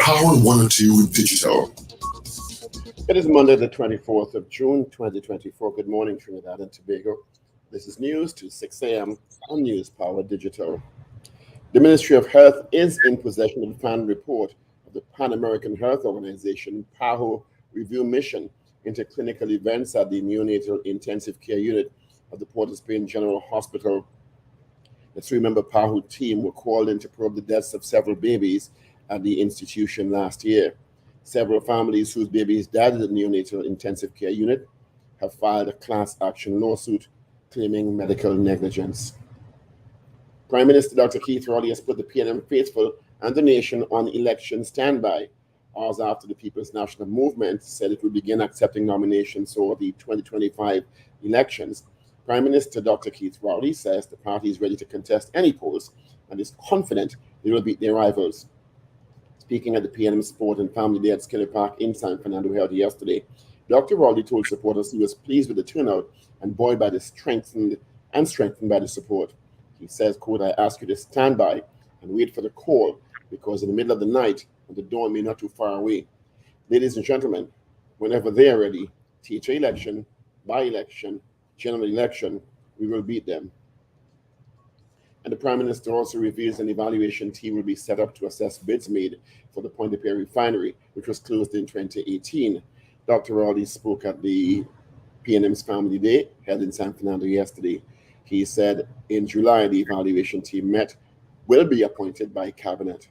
Power 102 Digital. It is Monday, the 24th of June, 2024. Good morning, Trinidad and Tobago. This is news to 6 a.m. on News Power Digital. The Ministry of Health is in possession of the final report of the Pan American Health Organization PAHO review mission into clinical events at the neonatal intensive care unit of the Port of Spain General Hospital. The three-member PAHO team were called in to probe the deaths of several babies at the institution last year. Several families whose babies died at the neonatal intensive care unit have filed a class action lawsuit claiming medical negligence. Prime Minister Dr. Keith Rowley has put the PNM faithful and the nation on election standby, hours after the People's National Movement said it will begin accepting nominations for the 2025 elections. Prime Minister Dr. Keith Rowley says the party is ready to contest any polls and is confident they will beat their rivals. Speaking at the PNM Sport and Family Day at Skinner Park in San Fernando held yesterday, Dr. Rowley told supporters he was pleased with the turnout and buoyed by the strengthened by the support. He says, quote, "I ask you to stand by and wait for the call because in the middle of the night and the dawn may not too far away. Ladies and gentlemen, whenever they are ready, teacher election, by-election, general election, we will beat them." And the Prime Minister also reveals an evaluation team will be set up to assess bids made for the Point-de-Pierre refinery, which was closed in 2018. Dr. Rowley spoke at the PNM's Family Day held in San Fernando yesterday. He said in July, the evaluation team will be appointed by Cabinet.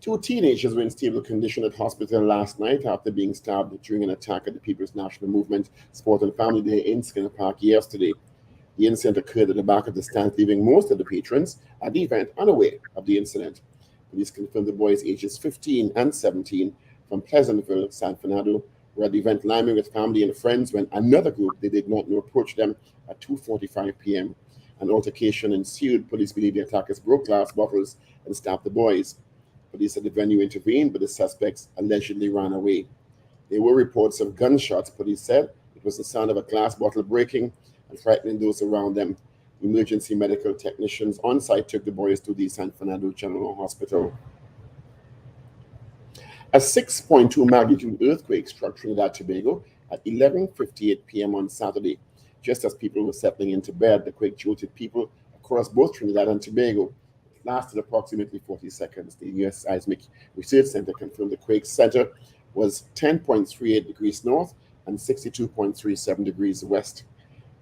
Two teenagers were in stable condition at hospital last night after being stabbed during an attack at the People's National Movement Sport and Family Day in Skinner Park yesterday. The incident occurred at the back of the stands, leaving most of the patrons at the event unaware of the incident. Police confirmed the boys ages 15 and 17 from Pleasantville, San Fernando, were at the event liming with family and friends when another group they did not know approached them at 2:45 p.m. An altercation ensued. Police believe the attackers broke glass bottles and stabbed the boys. Police at the venue intervened, but the suspects allegedly ran away. There were reports of gunshots, police said. It was the sound of a glass bottle breaking and frightening those around them. Emergency medical technicians on site took the boys to the San Fernando General Hospital. A 6.2 magnitude earthquake struck Trinidad and Tobago at 11:58 p.m. on Saturday. Just as people were settling into bed, the quake jolted people across both Trinidad and Tobago. It lasted approximately 40 seconds. The U.S. Seismic Research Center confirmed the quake center was 10.38 degrees north and 62.37 degrees west,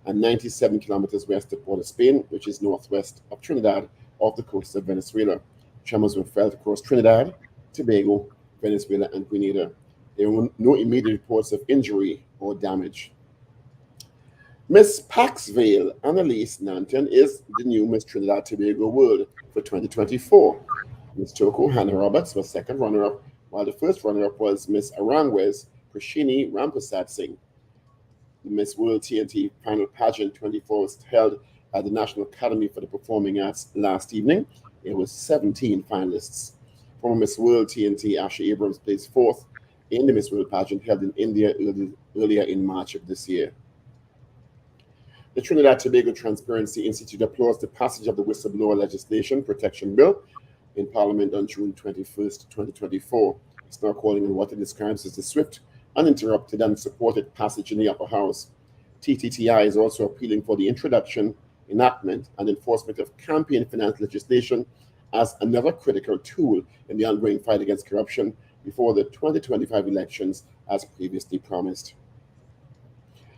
and 97 kilometers west of Port of Spain, which is northwest of Trinidad, off the coast of Venezuela. Tremors were felt across Trinidad, Tobago, Venezuela, and Grenada. There were no immediate reports of injury or damage. Miss Paxville Annalise Nanton is the new Miss Trinidad and Tobago World for 2024. Miss Toko Hannah Roberts was second runner-up, while the first runner-up was Miss Arangwes Prashini Rampasad Singh. The Miss World TNT Final Pageant 24 was held at the National Academy for the Performing Arts last evening. There were 17 finalists. Former Miss World TNT Asha Abrams placed fourth in the Miss World pageant held in India earlier in March of this year. The Trinidad and Tobago Transparency Institute applauds the passage of the Whistleblower Legislation Protection Bill in Parliament on June 21st, 2024. It's now calling on what it describes as the swift, uninterrupted, and supported passage in the upper house. TTTI is also appealing for the introduction, enactment, and enforcement of campaign finance legislation as another critical tool in the ongoing fight against corruption before the 2025 elections, as previously promised.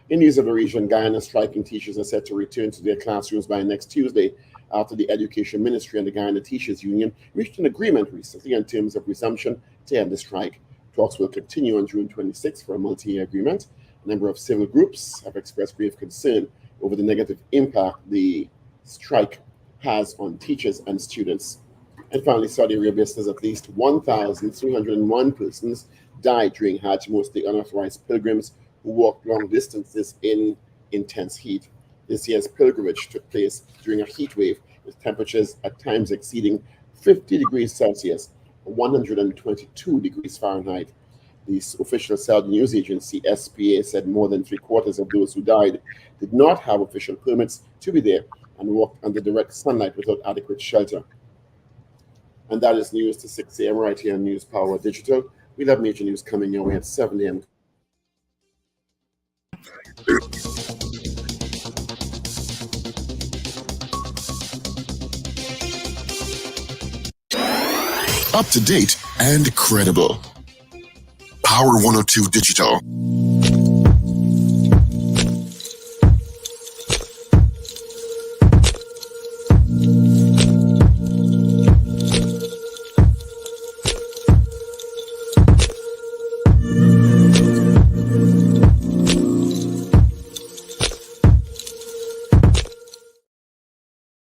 In news of the region, Guyana striking teachers are set to return to their classrooms by next Tuesday after the Education Ministry and the Guyana Teachers Union reached an agreement recently in terms of resumption to end the strike. Talks will continue on June 26 for a multi-year agreement. A number of civil groups have expressed grave concern over the negative impact the strike has on teachers and students. And finally, Saudi Arabia says at least 1,301 persons died during Hajj, mostly unauthorized pilgrims who walked long distances in intense heat. This year's pilgrimage took place during a heat wave with temperatures at times exceeding 50 degrees Celsius, 122 degrees Fahrenheit. The official Saudi news agency SPA said more than three-quarters of those who died did not have official permits to be there and walked under direct sunlight without adequate shelter. And that is news to 6 a.m. right here on News Power Digital. We'll have major news coming your way at 7 a.m. Up to date and credible. Power 102 Digital.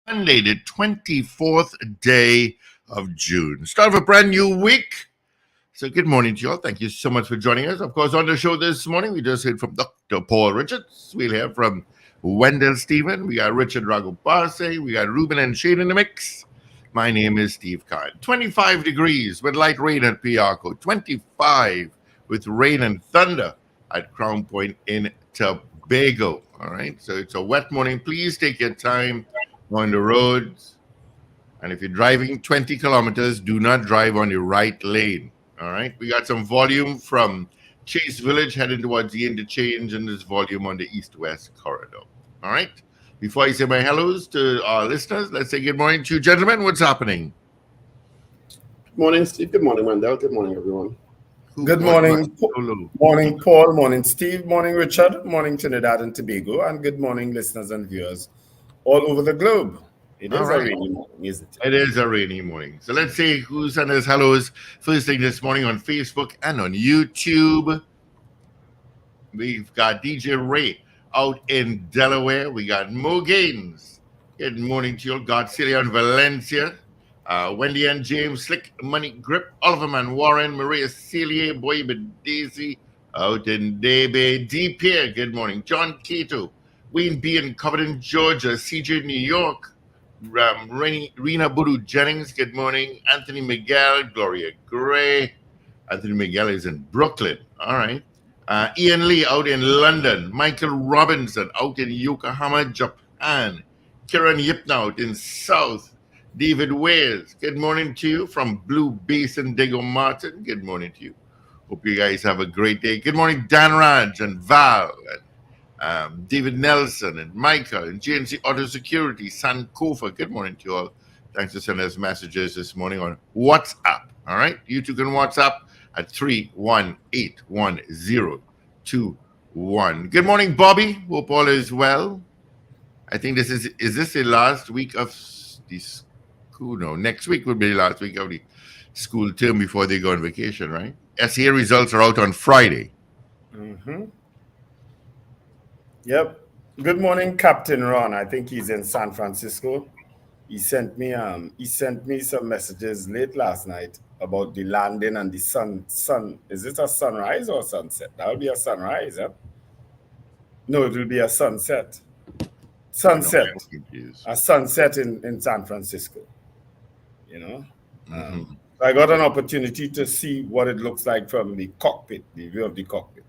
Monday, the 24th day of June. Start of a brand new week. So good morning to you all. Thank you so much for joining us. Of course, on the show this morning, we just heard from Dr. Paul Richards. We'll hear from Wendell Stephen. We got Richard Ragoobarsingh. We got Ruben and Shane in the mix. My name is Steve Khan. 25 degrees with light rain at Piarco. 25 with rain and thunder at Crown Point in Tobago. All right. So it's a wet morning. Please take your time on the roads. And if you're driving 20 kilometers, do not drive on the right lane. All right. We got some volume from Chase Village heading towards the interchange, and there's volume on the east-west corridor. All right. Before I say my hellos to our listeners, let's say good morning to you, gentlemen. What's happening? Good morning, Steve. Good morning, Wendell. Good morning, everyone. Good morning. Morning, Paul. Morning, Steve. Morning, Richard. Morning, Trinidad and Tobago. And good morning, listeners and viewers all over the globe. It is a rainy morning, isn't it? It is a rainy morning. So let's see who sent us hellos first thing this morning on Facebook and on YouTube. We've got DJ Ray out in Delaware. We got Mo Gaines. Good morning to you. Godzilla in Valencia. Wendy and James, Slick Money Grip, Oliver Man Warren, Maria Celia, Boy Daisy out in Debe. D. Pierre, good morning. John Cato, Wayne B. in Covington, Georgia. CJ, New York. Rena Budu Jennings, good morning. Anthony Miguel, Gloria Gray. Anthony Miguel is in Brooklyn. All right. Ian Lee out in London. Michael Robinson out in Yokohama, Japan. Karen Yipna out in South. David Wales, good morning to you from Blue Basin, Diego Martin. Good morning to you. Hope you guys have a great day. Good morning, Dan Raj and Val and David Nelson and Micah and GNC Auto Security, Sankofa. Good morning to you all. Thanks for sending us messages this morning on WhatsApp. All right. You too can WhatsApp at 3181021. Good morning, Bobby. Hope all is well. I think this is this the last week of the school? No, next week will be the last week of the school term before they go on vacation, right? SEA results are out on Friday. Mm-hmm. Yep. Good morning, Captain Ron. I think he's in San Francisco. He sent me some messages late last night about the landing and the sun. Is it a sunrise or sunset? That would be a sunrise, huh? No, it will be a sunset. Sunset. A sunset in San Francisco. You know? Mm-hmm. I got an opportunity to see what it looks like from the cockpit, the view of the cockpit.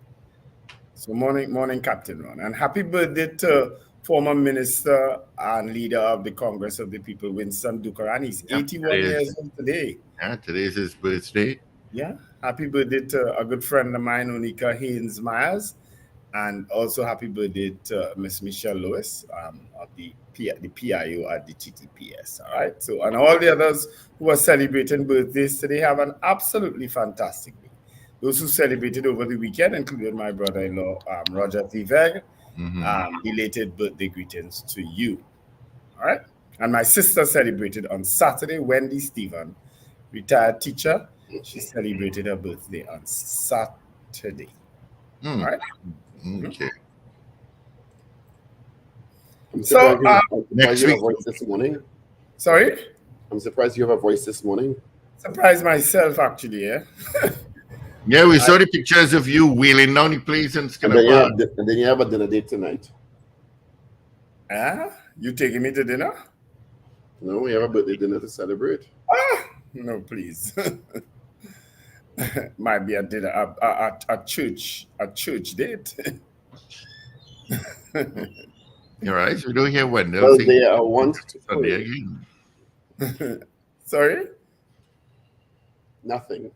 So morning, Captain Ron. And happy birthday to former minister and leader of the Congress of the People, Winston Dukaran. He's 81 years old today. Yeah, today's his birthday. Yeah. Happy birthday to a good friend of mine, Onika Haynes Myers. And also happy birthday to Miss Michelle Lewis of the PIO at the TTPS. All right. So, and all the others who are celebrating birthdays today have an absolutely fantastic day. Those who celebrated over the weekend, including my brother-in-law, Roger Viveg, belated birthday greetings to you. All right. And my sister celebrated on Saturday, Wendy Stephen, retired teacher. She celebrated her birthday on Saturday. All right. Okay. So, next week. This morning. Sorry? I'm surprised you have a voice this morning. Surprised myself, actually, yeah. Yeah, we saw the pictures of you wheeling down the place and then you have a dinner date tonight. You taking me to dinner? No, we have a birthday dinner to celebrate. No, please. Might be a dinner, a church date. All right, so we don't hear Wendell. Well, they are once to Sunday again. Sorry? Nothing.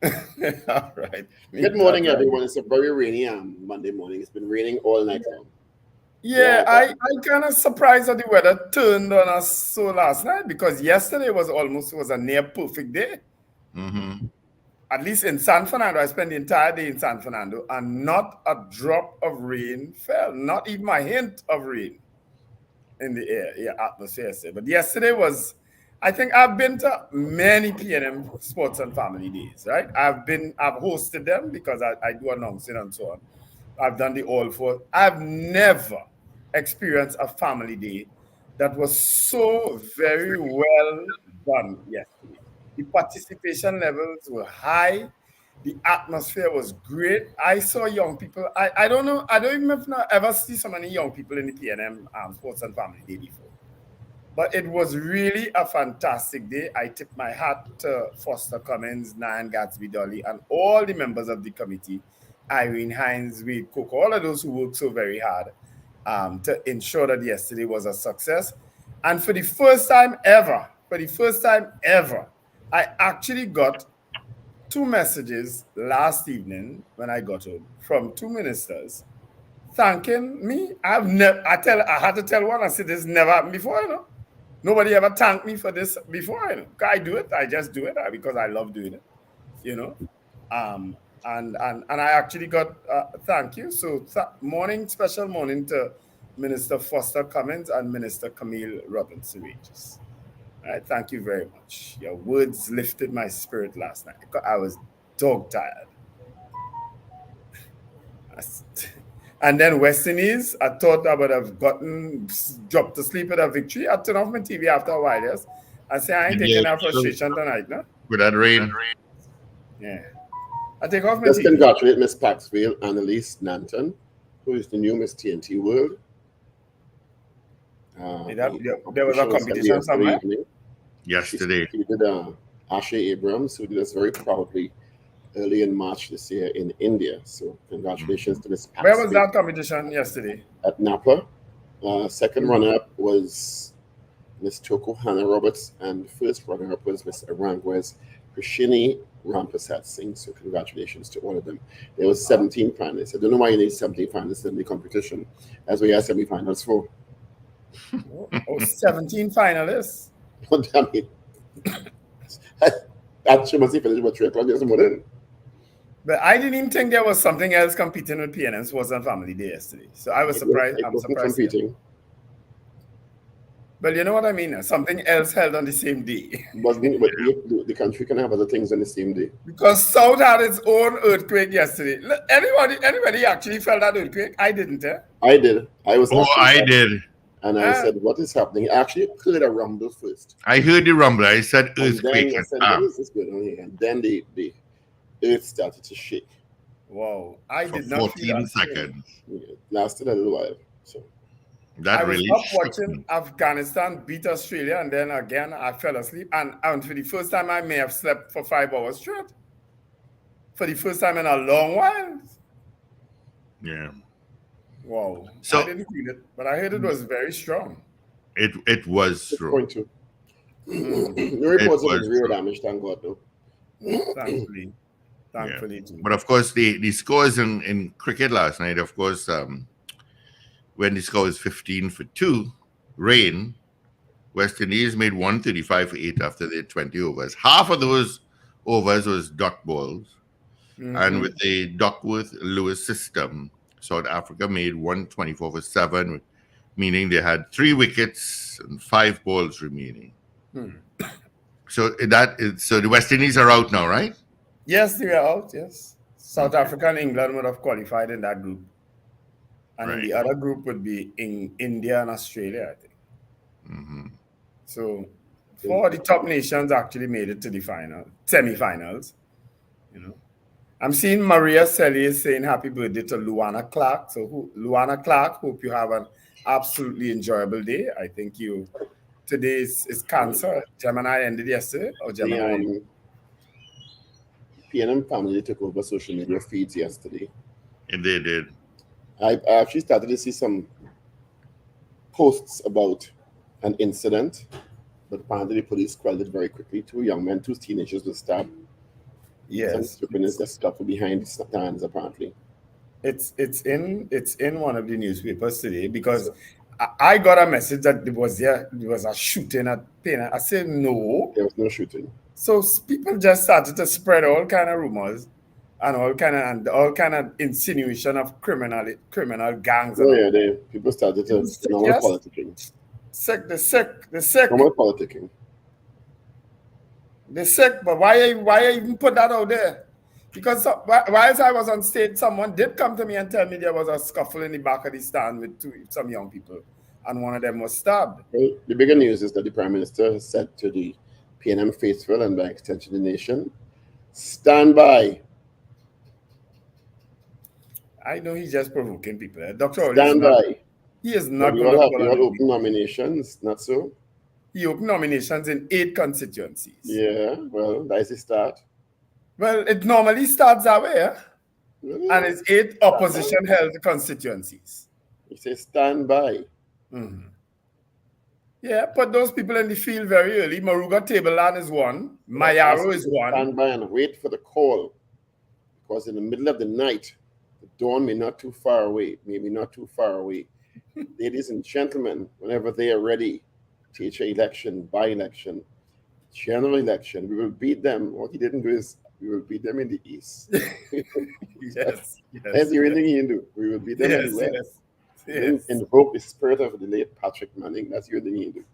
All right. Good morning, everyone. It's a very rainy Monday morning. It's been raining all night long. Yeah, I kind of surprised that the weather turned on us so last night, because yesterday was a near perfect day. Mm-hmm. At least in San Fernando. I spent the entire day in San Fernando, and not a drop of rain fell, not even a hint of rain in the air, atmosphere. But yesterday was, I think I've been to many PNM sports and family days, right? I've hosted them because I do announcing and so on. I've done the all four. I've never experienced a family day that was so very well done yesterday. The participation levels were high. The atmosphere was great. I saw young people. I don't know. I don't even ever see so many young people in the PNM Sports and Family Day before. But it was really a fantastic day. I tip my hat to Foster Cummins, Nan Gatsby Dolly, and all the members of the committee, Irene Hines, Wade Cook, all of those who worked so very hard to ensure that yesterday was a success. And for the first time ever, I actually got 2 messages last evening when I got home from 2 ministers thanking me. I had to tell one. I said, this never happened before, you know. Nobody ever thanked me for this before, you know. I do it. I just do it because I love doing it, you know. And I actually got thank you. So special morning to Minister Foster Cummins and Minister Camille Robinson-Regis. All right, thank you very much. Your words lifted my spirit last night. I was dog tired. And then West Indies, I thought I would have dropped to sleep at a victory. I turned off my TV after a while, yes. I say, I ain't taking that frustration tonight, no? With that rain. Yeah. I take off my Let's TV. congratulate Miss Paxville, Annalise Nanton, who is the new Miss TNT World. There was a competition somewhere? Yesterday. She did Ashley Abrams, who did us very proudly early in March this year in India. So congratulations to Miss Paxville. Where was that competition yesterday? At Napa. Second runner-up was Miss Toko Hannah Roberts, and first runner-up was Miss Arangwes Krishini Rampasat Singh. So congratulations to all of them. There was 17 finalists. I don't know why you need 17 finalists in the competition, as we have semi-finals for. 17 finalists? I mean, actually must have finished about 3 o'clock this morning. But I didn't even think there was something else competing with PNM Sports and Family Day yesterday. So I was surprised. I'm surprised. Competing. But you know what I mean? Something else held on the same day. But the country can have other things on the same day. Because South had its own earthquake yesterday. Anybody actually felt that earthquake? I didn't, eh? I did. I did. And I said, what is happening? I actually heard a rumble first. I heard the rumble. I said earthquake. And then I said, what is this going on here? And then the earth started to shake. Wow. I did not 14 seconds. Yeah, lasted a little while. So that I was watching Afghanistan beat Australia, and then again I fell asleep. And for the first time I may have slept for 5 hours straight. For the first time in a long while. Yeah. Wow. So, I didn't feel it, but I heard it was very strong. It was strong. The reports of real damage, thank God, though. Thankfully. Too. But of course, the scores in cricket last night, of course, when the score was 15-2, rain, West Indies made 135 for 8 after their 20 overs. Half of those overs was dot balls. Mm-hmm. And with the Duckworth-Lewis system, South Africa made 124 for 7, meaning they had 3 wickets and 5 balls remaining. So the West Indies are out now, right? Yes, they are out, yes. South Africa and England would have qualified in that group. And in the other group would be in India and Australia, I think. Mm-hmm. So 4 of the top nations actually made it to the semi-finals. You know, I'm seeing Maria Selly is saying happy birthday to Luana Clark. So Luana Clark, hope you have an absolutely enjoyable day. I think today is Cancer. Gemini ended yesterday, or Gemini? PNM family took over social media feeds yesterday. And they did. I actually started to see some posts about an incident, but apparently the police quelled it very quickly. 2 young men, 2 teenagers were stabbed Some stupidness that's stuck behind the stands, apparently. It's in one of the newspapers today because I got a message that there was a shooting at Pena. I said no. There was no shooting. So people just started to spread all kind of rumors and all kind of insinuation of criminal gangs. Oh yeah, people started to normal politicking. The sick. Normal politicking. The sick, but why even put that out there? Because whilst I was on stage, someone did come to me and tell me there was a scuffle in the back of the stand with some young people, and one of them was stabbed. Well, the bigger news is that the Prime Minister has said to the PNM faithful and by extension the nation, stand by. I know he's just provoking people. Dr. Stand by. He is not going to open nominations, not so? He opened nominations in 8 constituencies. Yeah, well, that's the start. Well, it normally starts that way, yeah? And it's 8 opposition-held constituencies. He says stand by. Mm-hmm. Yeah, put those people in the field very early. Maruga Tableland is one. Mayaro is one. Stand by and wait for the call. Because in the middle of the night, the dawn may not too far away, maybe not too far away. Ladies and gentlemen, whenever they are ready, teacher election, by-election, general election, we will beat them. What he didn't do is we will beat them in the east. Yes. That's the only thing he can do. We will beat them in the west. Yes. Invoke the spirit of the late Patrick Manning. That's the only thing he can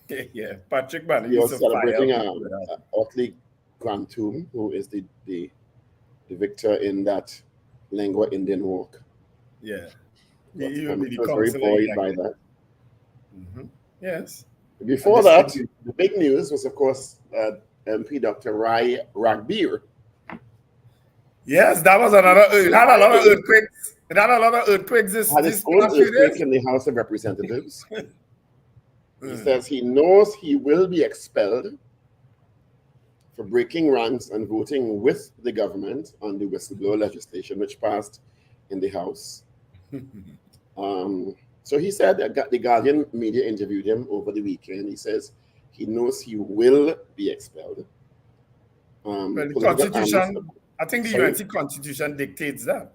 do. Yeah, Patrick Manning. We are celebrating Otley Grantum, who is the victor in that Lingua Indian walk. Yeah. He was very buoyed by that. Mm-hmm. Yes. Before that, the big news was, of course, MP Dr. Ragoobarsingh. Yes, that was another. It had a lot of earthquakes. It had a lot of earthquakes this earthquake in the House of Representatives. He says he knows he will be expelled for breaking ranks and voting with the government on the whistleblower legislation, which passed in the House. So he said that the Guardian media interviewed him over the weekend. He says he knows he will be expelled. The Constitution, I think the UNC Constitution dictates that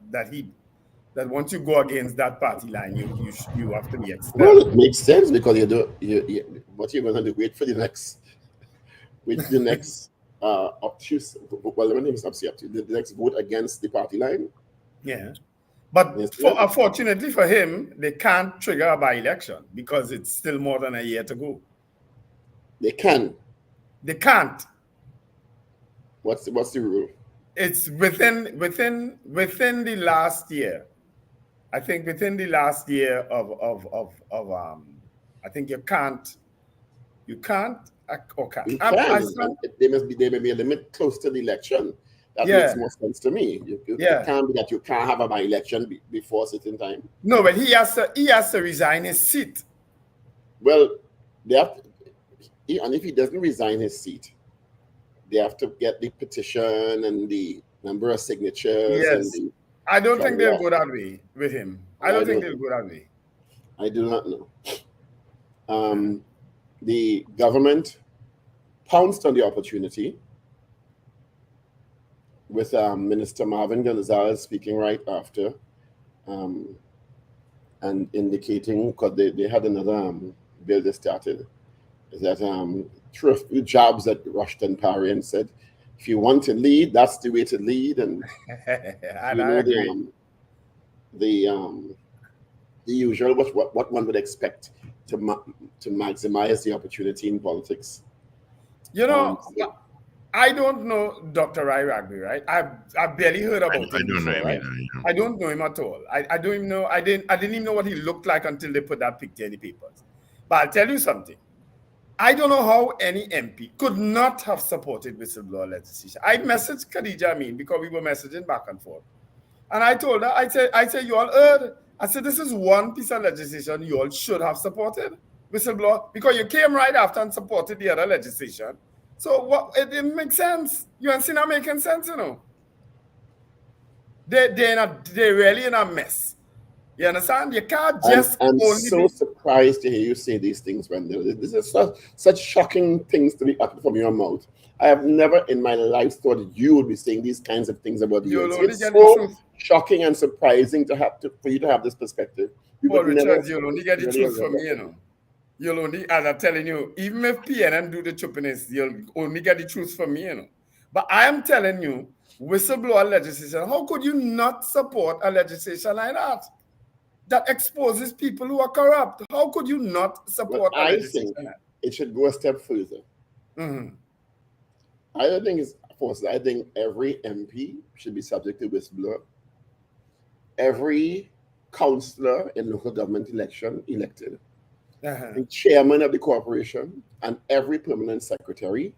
once you go against that party line, you have to be expelled. Well, it makes sense because what you're going to do, wait for the next obtuse. Well, the name is obtuse. The next vote against the party line. Yeah. But unfortunately for him, they can't trigger a by-election because it's still more than a year to go. They can. They can't. What's the rule? It's within the last year. I think within the last year of I think you can't or can't. There may be a limit close to the election. That makes more sense to me. It can't be that you can't have a by-election before a certain time. No, but he has to resign his seat. Well, and if he doesn't resign his seat, they have to get the petition and the number of signatures. Yes. I don't think they'll go that way with him. I don't think they'll go that way. I do not know. The government pounced on the opportunity with Minister Marvin Gonzalez speaking right after and indicating, because they had another bill they started, that threw a few jabs at Rushton Parry and said, if you want to lead, that's the way to lead. And the usual, what one would expect to maximize the opportunity in politics. I don't know Dr. Ragoobarsingh, right? I've barely heard about him. I don't know him right? either. Yeah. I don't know him at all. I don't even know. I didn't even know what he looked like until they put that picture in the papers. But I'll tell you something. I don't know how any MP could not have supported whistleblower legislation. I messaged Khadija Amin because we were messaging back and forth. And I told her, I said, you all heard. I said, this is one piece of legislation you all should have supported, whistleblower, because you came right after and supported the other legislation. So what? It didn't make sense. UNC not making sense, you know. They're really in a mess. You understand? You can't just. I'm so surprised to hear you say these things, Wendell. This is such shocking things to be uttered from your mouth. I have never in my life thought you would be saying these kinds of things about the You'll UNC. only It's get the so truth. shocking and surprising for you to have this perspective. You Paul would never Richards, you'll only get the really truth from remember. me, you know. You'll only, as I'm telling you, even if PNM do the choppiness, you'll only get the truth from me, you know. But I am telling you, whistleblower legislation, how could you not support a legislation like that? That exposes people who are corrupt. How could you not support But a I legislation think like it should go a step further. that? Mm-hmm. I don't think it's forced. I think every MP should be subject to whistleblower. Every councillor in local government election elected, the chairman of the corporation, and every permanent secretary,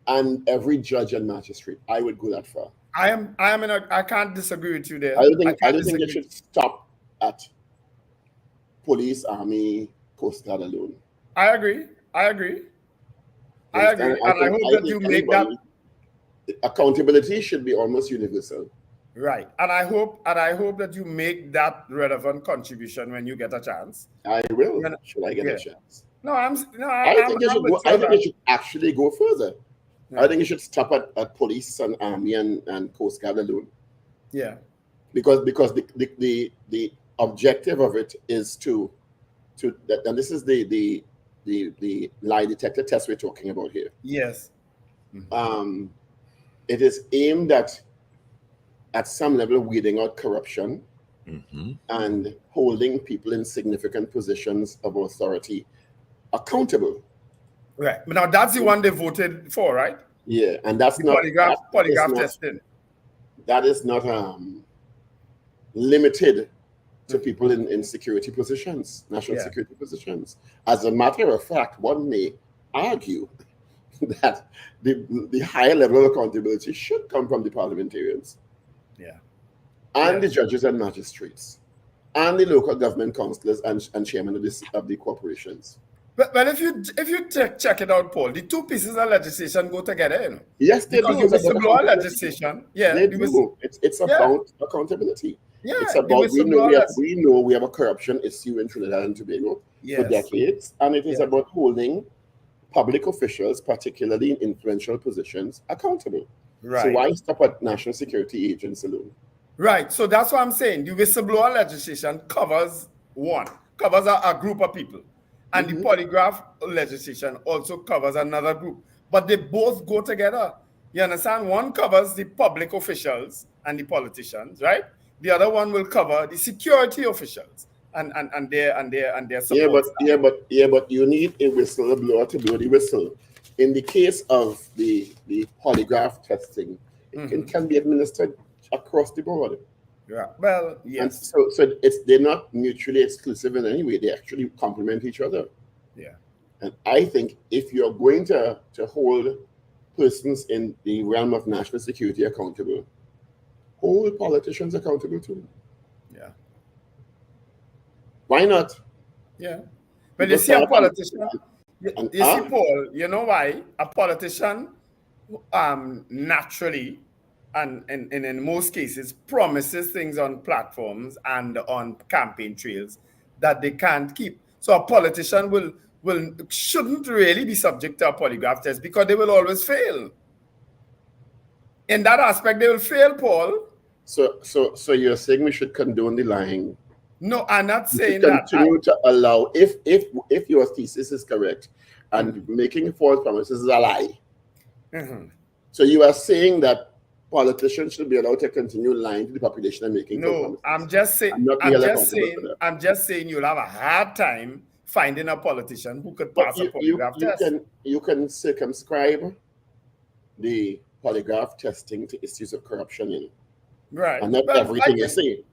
and every judge and magistrate. I would go that far. I can't disagree with you there. I don't think they disagree. should stop at police, army, coast guard alone. I agree. And I hope that you make that accountability should be almost universal. right. And I hope that you make that relevant contribution when you get a chance. I will. Should I get a chance? I think it should actually go further. Yeah. I think it should stop at police and army and coast guard alone. Yeah. Because the objective of it is to and this is the lie detector test we're talking about here. Yes. Mm-hmm. It is aimed at some level weeding out corruption and holding people in significant positions of authority accountable. Right. But now that's the one they voted for, right? Yeah, and that's not polygraph testing. That is not limited to people in security positions, national security positions. As a matter of fact, one may argue that the higher level of accountability should come from the parliamentarians. Yeah. And the judges and magistrates, and the local government councillors and chairmen of the corporations. Well, if you check it out, Paul, the two pieces of legislation go together, you know. Yes, they do. The whistleblower legislation, they do. It's about accountability. Yeah, it's about we know we have a corruption issue in Trinidad and Tobago for decades, and it is about holding public officials, particularly in influential positions, accountable. Right. So why stop at national security agents alone? Right. So that's what I'm saying. The whistleblower legislation covers a group of people. And the polygraph legislation also covers another group. But they both go together. You understand? One covers the public officials and the politicians, right? The other one will cover the security officials and their support. But you need a whistleblower to blow the whistle. In the case of the polygraph testing, it can be administered across the board. Yeah. Well, yes. And so they're not mutually exclusive in any way. They actually complement each other. Yeah. And I think if you're going to hold persons in the realm of national security accountable, hold politicians accountable too. Yeah. Why not? Yeah. But you see a politician, you see, Paul, you know why? A politician naturally and in most cases promises things on platforms and on campaign trails that they can't keep. So a politician shouldn't really be subject to a polygraph test because they will always fail. In that aspect, they will fail, Paul. So you're saying we should condone the lying? No, I'm not saying that. Continue to allow, if your thesis is correct, and making false promises is a lie. So you are saying that politicians should be allowed to continue lying to the population and making false promises. I'm just saying you'll have a hard time finding a politician who could pass a polygraph test. You can circumscribe the polygraph testing to issues of corruption, you know. Right. And not everything you say.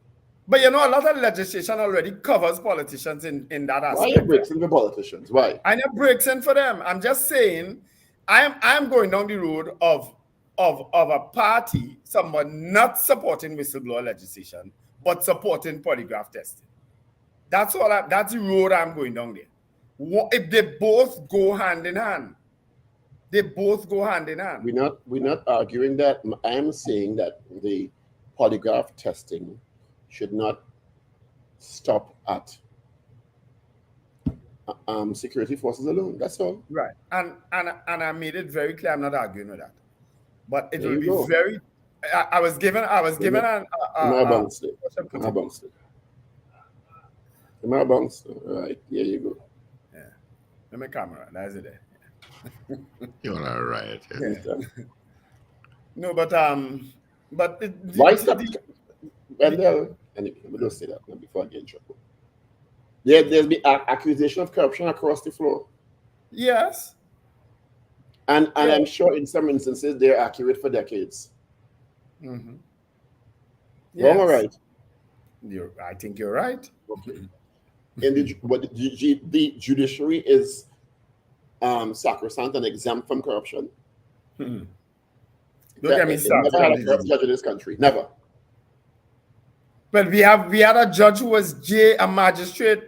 But you know, a lot of legislation already covers politicians in that aspect. Why are you breaking for politicians? Why? I never breaks in for them. I'm just saying I'm going down the road of a party, someone not supporting whistleblower legislation, but supporting polygraph testing. That's the road I'm going down there. If they both go hand in hand. We're not arguing that. I am saying that the polygraph testing should not stop at security forces alone. That's all. Right. And I made it very clear I'm not arguing with that. But it There will you be go. very. I was given an. My bounce. Right. There you go. Yeah. Let me camera. That's it. You're all right. Yeah. No, but Why stop? Wendell, anyway, let me just say that now before I get in trouble. There's been accusation of corruption across the floor. Yes. And I'm sure in some instances they're accurate for decades. Mm-hmm. Wrong or right? I think you're right. Okay. And the judiciary is sacrosanct and exempt from corruption. Mm-hmm. Don't get me started. Never had a corrupt judge in this country. Never. But we had a judge who was a magistrate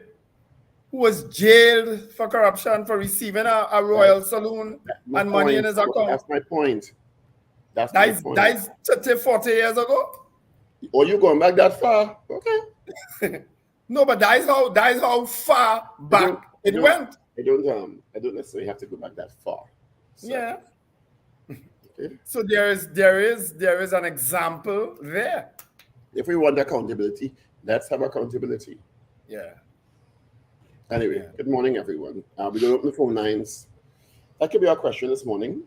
who was jailed for corruption for receiving a royal saloon and money in his account. That's my point. That is 30, 40 years ago. Or you going back that far? Okay. No, but that is how far back it went. I don't necessarily have to go back that far. So. Yeah. Okay. So there is an example there. If we want accountability, let's have accountability. Yeah. Anyway, Good morning, everyone. We're going to open the phone lines. That could be our question this morning.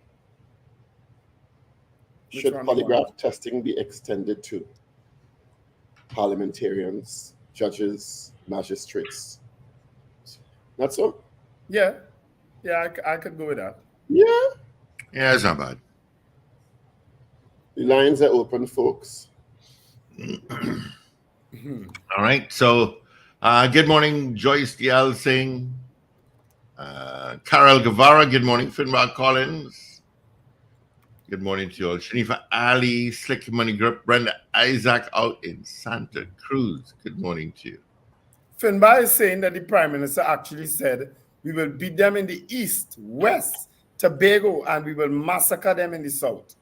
Should polygraph testing be extended to parliamentarians, judges, magistrates? Not so? Yeah. Yeah, I could go with that. Yeah. Yeah, it's not bad. The lines are open, folks. All right. So, good morning, Joyce D.L. Singh. Carol Guevara, good morning. Finbar Collins. Good morning to you all. Shanifa Ali, Slick Money Grip. Brenda Isaac out in Santa Cruz. Good morning to you. Finbar is saying that the Prime Minister actually said we will beat them in the east, west, Tobago, and we will massacre them in the south.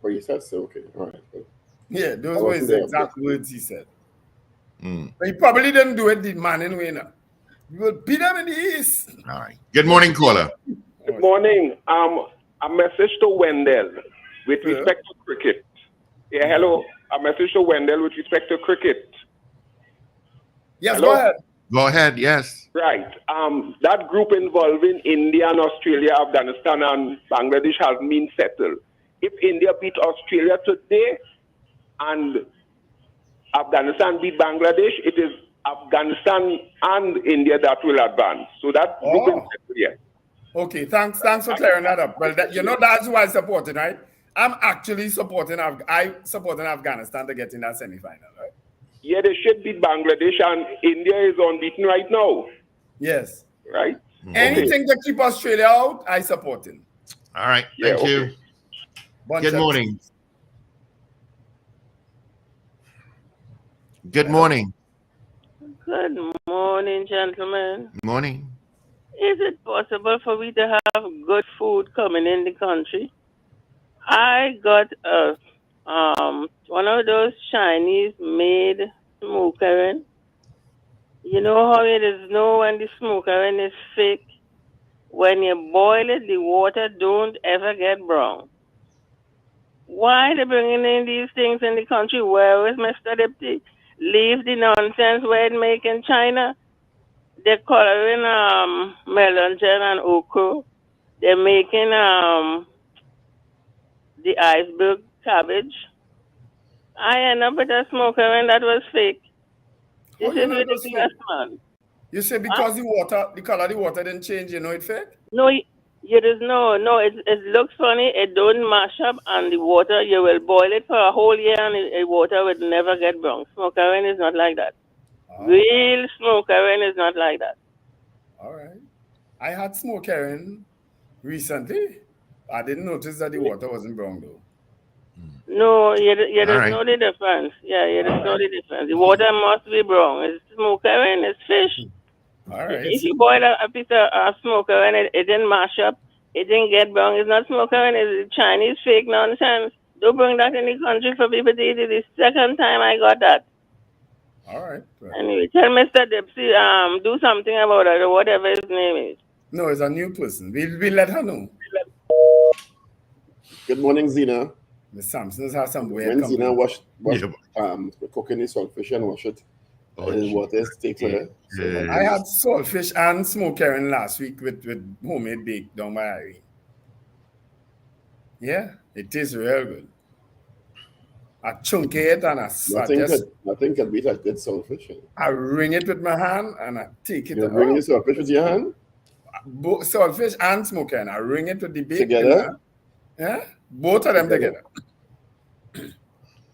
Oh, you said so? Okay. All right. Yeah, those were his exact words he said. Mm. But he probably didn't do it the man in Wayne. We will beat them in the east. All right. Good morning, caller. Good morning. A message to Wendell with respect to cricket. Yeah, hello. A message to Wendell with respect to cricket. Yes, hello? Go ahead. Go ahead, yes. Right. That group involving India and Australia, Afghanistan and Bangladesh has been settled. If India beat Australia today and Afghanistan beat Bangladesh, it is Afghanistan and India that will advance. So that group is settled, yeah. Okay, thanks for clearing that up. Well, that's who I supported, right? I'm actually supporting Afghanistan to get in that semi-final, right? Yeah, they should beat Bangladesh, and India is unbeaten right now. Yes. Right? Anything to keep Australia out, I support it. All right, thank you. Good morning. Good morning. Good morning, gentlemen. Morning. Is it possible for we to have good food coming in the country? I got one of those Chinese-made smokering. You know how it is known when the smokering is fake? When you boil it, the water don't ever get brown. Why they bringing in these things in the country? Where is Mr. Deputy? Leave the nonsense where it make in China. They're coloring melon and okra. They're making the iceberg cabbage. I end up with a smoker and that was fake. This is ridiculous, man. You say because the color of the water didn't change, you know it fake? No, it looks funny. It don't mash up, and the water, you will boil it for a whole year, and the water would never get brown. Smokering is not like that. Real smokering is not like that. All right. I had smokering recently. I didn't notice that the water wasn't brown, though. No, you just know the difference. Yeah, you just know the difference. The water must be brown. It's smokering, it's fish. All right. If you boil a piece of smoker and it didn't mash up, it didn't get brown, it's not smoker and it's Chinese fake nonsense. Don't bring that in the country for people to eat it. The second time I got that. All right. Well. Anyway, tell Mr. Dempsey, do something about it, or whatever his name is. No, it's a new person. We'll let her know. Good morning, Zena. Miss Sampson's has some weird When Zena complaints. cooking the saltfish and wash it, Oh, water is take to her. yeah. I had saltfish and smoked herring last week with homemade bake down by Irene. Yeah, it tastes real good. I chunk it and Nothing can beat a good saltfish. I wring it with my hand and I take it. You wring the saltfish with your hand? Both saltfish and smoked herring. I wring it with the bake. Together? Yeah, both of them together.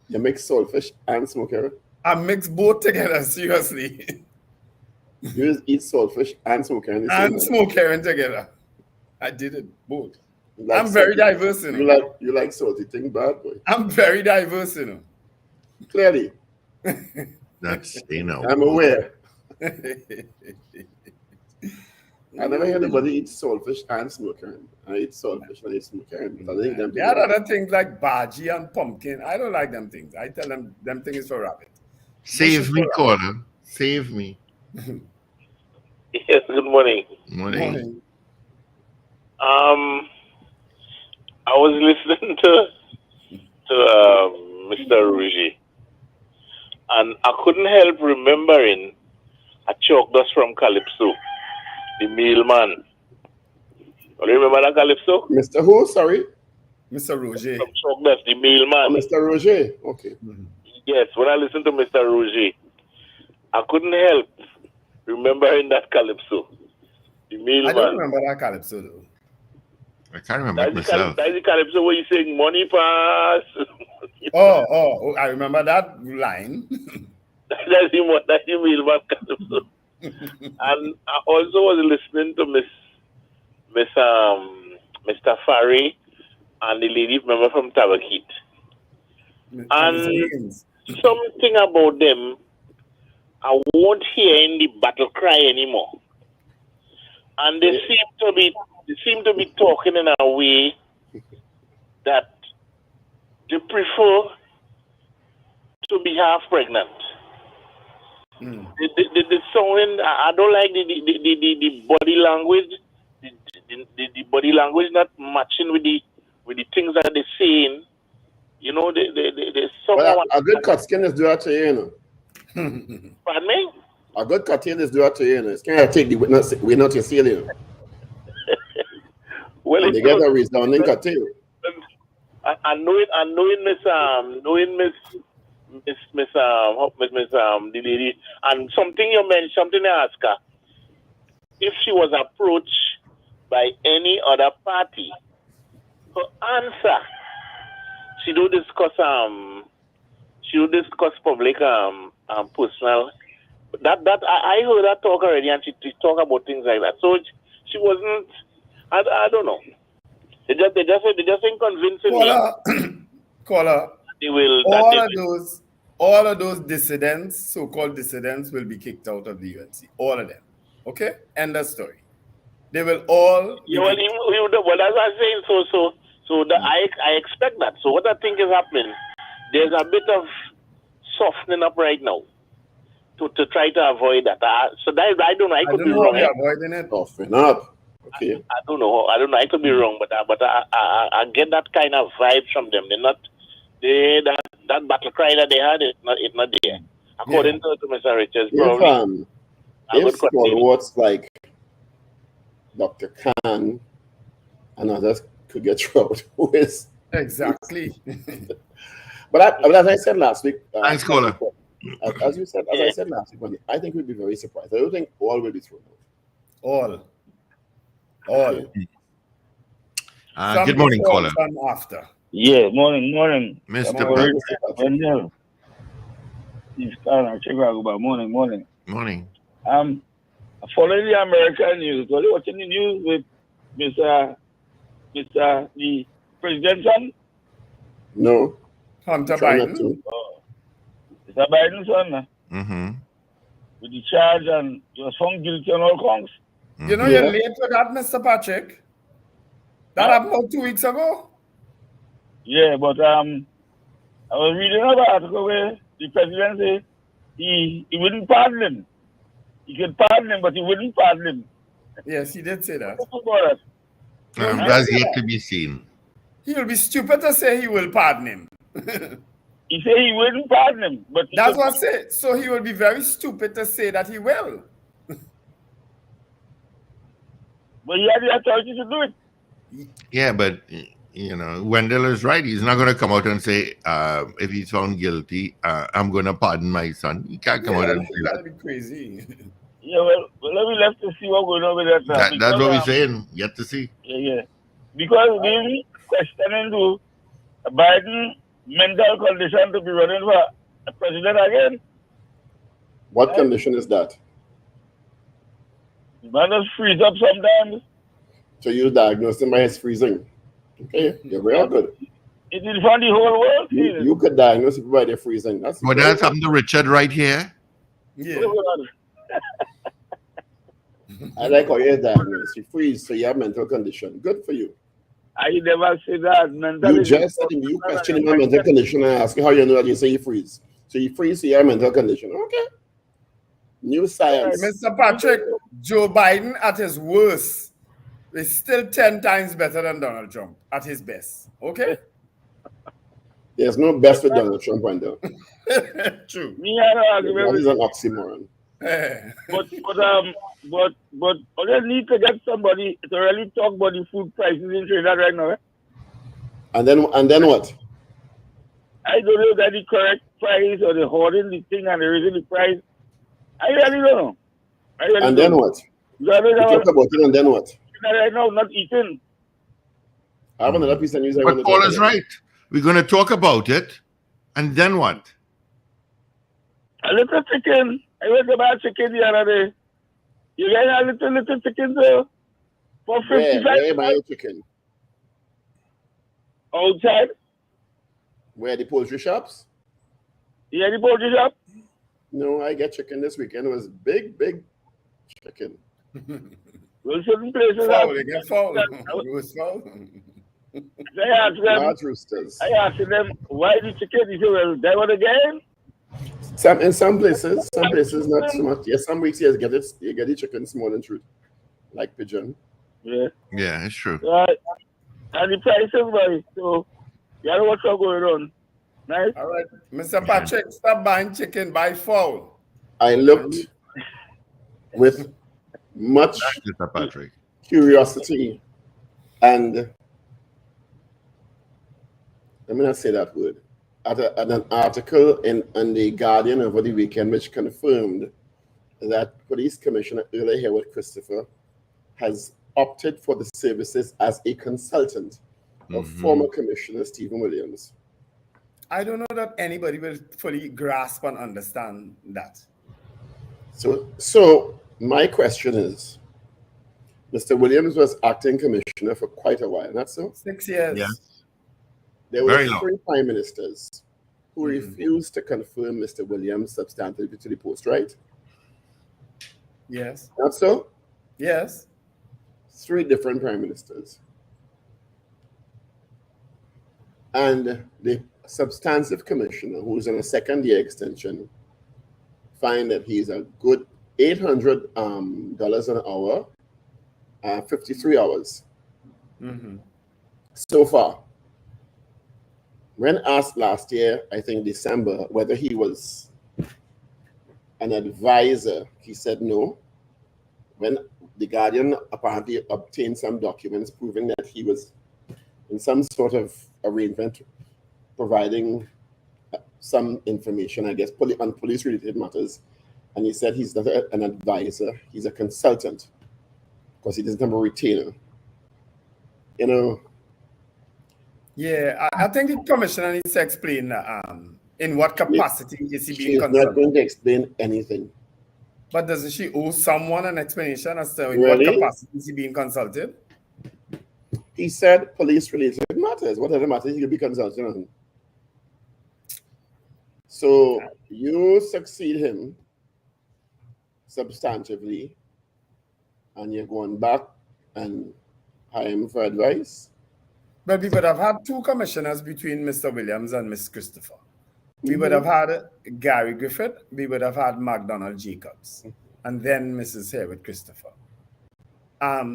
You mix saltfish and smoked herring? I mix both together, seriously. You just eat saltfish and smoked herring? And smoked herring together. I did it both. I'm very diverse, you know. You like salty thing, bad boy. I'm very diverse, you know. Clearly. That's, I'm aware. I never heard anybody eat saltfish and smoked herring. I eat saltfish and I eat smoked herring. There are other things like bhaji and pumpkin. I don't like them things. I tell them things is for rabbit. Save me, caller. Save me. Yes, good morning. Morning. I was listening to Mr. Rouget, and I couldn't help remembering a chalk dust from Calypso, the mailman. Do you remember that Calypso? Mr. Who? Sorry? Mr. Rouget. From chalk dust, the mailman. Oh, Mr. Rouget. Okay. Mm-hmm. Yes, when I listened to Mr. Rouget, I couldn't help remembering that Calypso, the mailman. I don't remember that Calypso though. I can't remember it myself. That's the Calypso where you saying money pass. Oh, I remember that line. That's the mailman Calypso. And I also was listening to Mr. Farry and the lady member from Tabakit. And something about them, I won't hear in the battle cry anymore. And they seem to be talking in a way that they prefer to be half pregnant. The sounding, I don't like the body language. The body language not matching with the things that they're saying. You know, they somehow. A good cut skin is do that to you, you know. Pardon me? A good cut is do that to you, you know. It's kind of take the witness your seal, you know. Well, they get a resounding cut tail. I knowing Miss the lady, and something you mentioned, something I asked her, if she was approached by any other party, her answer, she do discuss public personal. That I heard her talk already, and she talk about things like that. So she wasn't. I don't know. They just ain't convincing me. Caller. They will. All of those dissidents, so-called dissidents, will be kicked out of the UNC. All of them. Okay? End of story. They will all. Well, as I'm saying, I expect that. So what I think is happening, there's a bit of softening up right now to try to avoid that. I don't know. I could be wrong. Avoiding it. Soften up. Okay. I don't know. I could be wrong, but I get that kind of vibe from them. They're not. That battle cry that they had, it's not there. According to Mr. Richards, probably. If stalwarts like Dr. Khan and others could get through out, who is exactly. but as I said last week, thanks, caller. As I said last week, I think we'd be very surprised. I don't think all will be thrown out. All. Good morning, caller. After. Yeah, morning. Mr. Wendell. It's Chicago, but morning. Morning. Following the American news, are you watching the news with Mr. the President's son? No. Hunter Biden. Mr. Biden's son. Mm-hmm. With the charge, and he was found guilty on all counts. Mm-hmm. You know, you're late for that, Mr. Patrick. That happened about 2 weeks ago. Yeah, but I was reading another article where the president said he wouldn't pardon him. He could pardon him, but he wouldn't pardon him. Yes, he did say that. That's yet to be seen. He will be stupid to say he will pardon him. He said he wouldn't pardon him, but that's what I said. So he will be very stupid to say that he will. But he had the authority to do it. Yeah, but Wendell is right. He's not going to come out and say, if he's found guilty, I'm going to pardon my son. He can't come out and say that. That'd be crazy. Yeah, well, let me left to see what's going on with that now. That's what we're saying. Yet to see. Yeah. Because we questioning to Biden mental condition to be running for president again. What condition is that? Man just freeze up sometimes. So you diagnose him by his freezing. Okay, you're real good. It is for the whole world. You could diagnose people by their freezing. That's happened to Richard right here. Yeah. I like how you're diagnosed. You freeze, so you have mental condition. Good for you. I never say that. You just said you question him on mental condition and ask how you know that you say you freeze. So you freeze, so you have mental condition. Okay. New science. Mr. Patrick, Joe Biden at his worst is still 10 times better than Donald Trump at his best. Okay? There's no best with Donald Trump, Wendell. True. That is an oxymoron. But I need to get somebody to really talk about the food prices in Trinidad right now. And then what? I don't know that the correct price or the holding the thing and the raising the price. I really don't know. And then what? You talk about it and then what? Right now, not eating. I have another piece of news I But want to Paul talk is about. right. We're going to talk about it, and then what? A little chicken. I went to buy chicken the other day. You get a little chicken there for 55. Where you buy chicken? Outside. Where, the poultry shops? Yeah, the poultry shop. No, I get chicken this weekend. It was big chicken. Well, certain places they get foul. Large roosters. I asked them, why the chicken? He said, well, that one again? In some places not so much. Yes, some weeks you get the chicken small and truth, like pigeon. Yeah. Yeah, it's true. Right. And the prices, boy. So, you know what's going on. Nice. All right. Mr. Patrick, stop buying chicken, buy fowl. I looked with much curiosity and let me not say that word. At an article in The Guardian over the weekend, which confirmed that Police Commissioner Earl Hayward Christopher has opted for the services as a consultant of former Commissioner Stephen Williams. I don't know that anybody will fully grasp and understand that. So my question is, Mr. Williams was acting commissioner for quite a while, not so? 6 years. Yeah. There were three prime ministers who refused to confirm Mr. Williams substantively to the post, right? Yes. Not so? Yes. 3 different prime ministers. And the substantive commissioner, who's on a second-year extension, find that he's a good $800 an hour, 53 hours so far. When asked last year, I think December, whether he was an advisor, he said no. When the Guardian apparently obtained some documents proving that he was in some sort of arrangement providing some information, I guess, on police-related matters, and he said he's not an advisor, he's a consultant, because he doesn't have a retainer. You know? Yeah, I think the commissioner needs to explain in what capacity is he being She's consulted. not going to explain anything. But doesn't she owe someone an explanation as to in Really? what capacity is he being consulted? He said police-related matters. What other matters he could be consulting on? So you succeed him substantively, and you're going back and hire him for advice? But we would have had 2 commissioners between Mr. Williams and Ms. Christopher. we would have had Gary Griffith, we would have had McDonald Jacobs, and then Mrs. Harewood Christopher.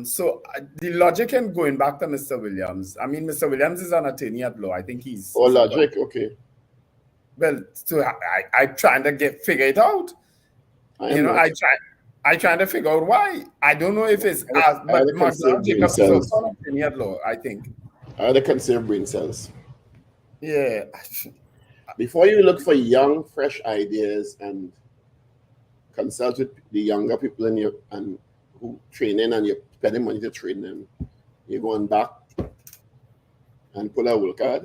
So the logic in going back to Mr. Williams, I mean, Mr. Williams is an attorney at law. I think he's... Oh, logic, okay. Well, so I trying to figure it out. I trying to figure out why. I don't know if it's as, but McDonald Jacobs is also an attorney at law, I think. I had to conserve brain cells. Yeah. Before you look for young, fresh ideas and consult with the younger people in your and who training and you're spending money to train them, you're going back and pull a whole card.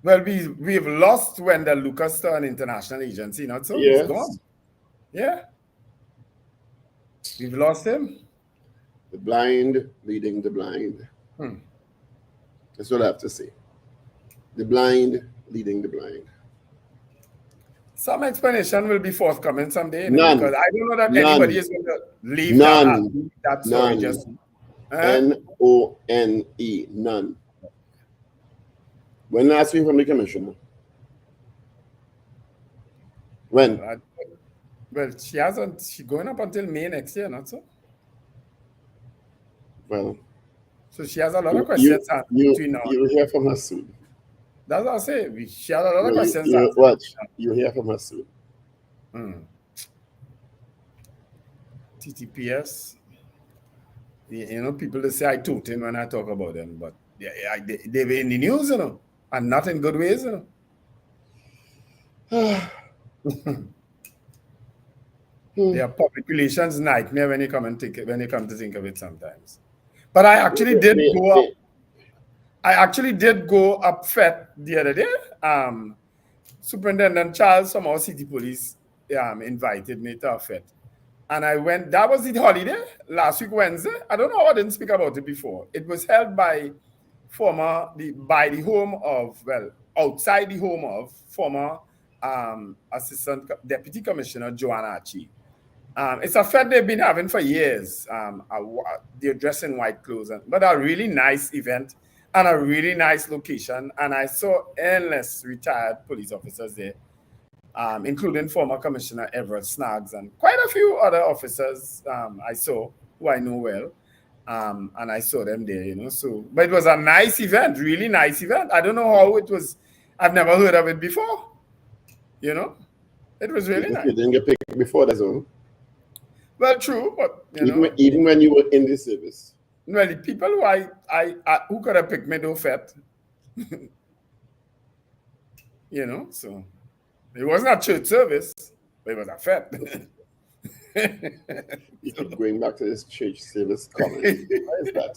Well, we've lost Wendell Lucas to an international agency, not so? Yes. He's gone. Yeah. We've lost him. The blind leading the blind. That's what I have to say. The blind leading the blind. Some explanation will be forthcoming someday. None. Because I don't know that anybody is going to leave None. that story. None. Just, None. None. When last week from the commissioner? When? Well, she's going up until May next year, not so? Well. So she has a lot of questions. You hear from her soon. That's what I say. She has a lot of questions. You hear from her soon. TTPS. You know, people they say I toot in when I talk about them, but they were in the news, you know, and not in good ways, you know. Their public relations nightmare when you come to think of it sometimes. But I actually did go up. I actually did go up FET the other day. Superintendent Charles from our city police invited me to a FET. And I went, that was the holiday, last week, Wednesday. I don't know how I didn't speak about it before. It was held by the home of, well, outside the home of former Assistant Deputy Commissioner Joanna Achi. It's a FET they've been having for years. They're dressed in white clothes, but a really nice event and a really nice location. And I saw endless retired police officers there, including former Commissioner Everett Snaggs and quite a few other officers I saw who I know well. And I saw them there, you know. So, but it was a nice event, really nice event. I don't know how it was. I've never heard of it before. You know, it was really nice. You didn't get picked before, that's all. Well, true, but even when you were in the service. Well, the people who could have picked me don't FET. You know, so it wasn't a church service, but it was a FET. You keep going back to this church service comment. Why is that?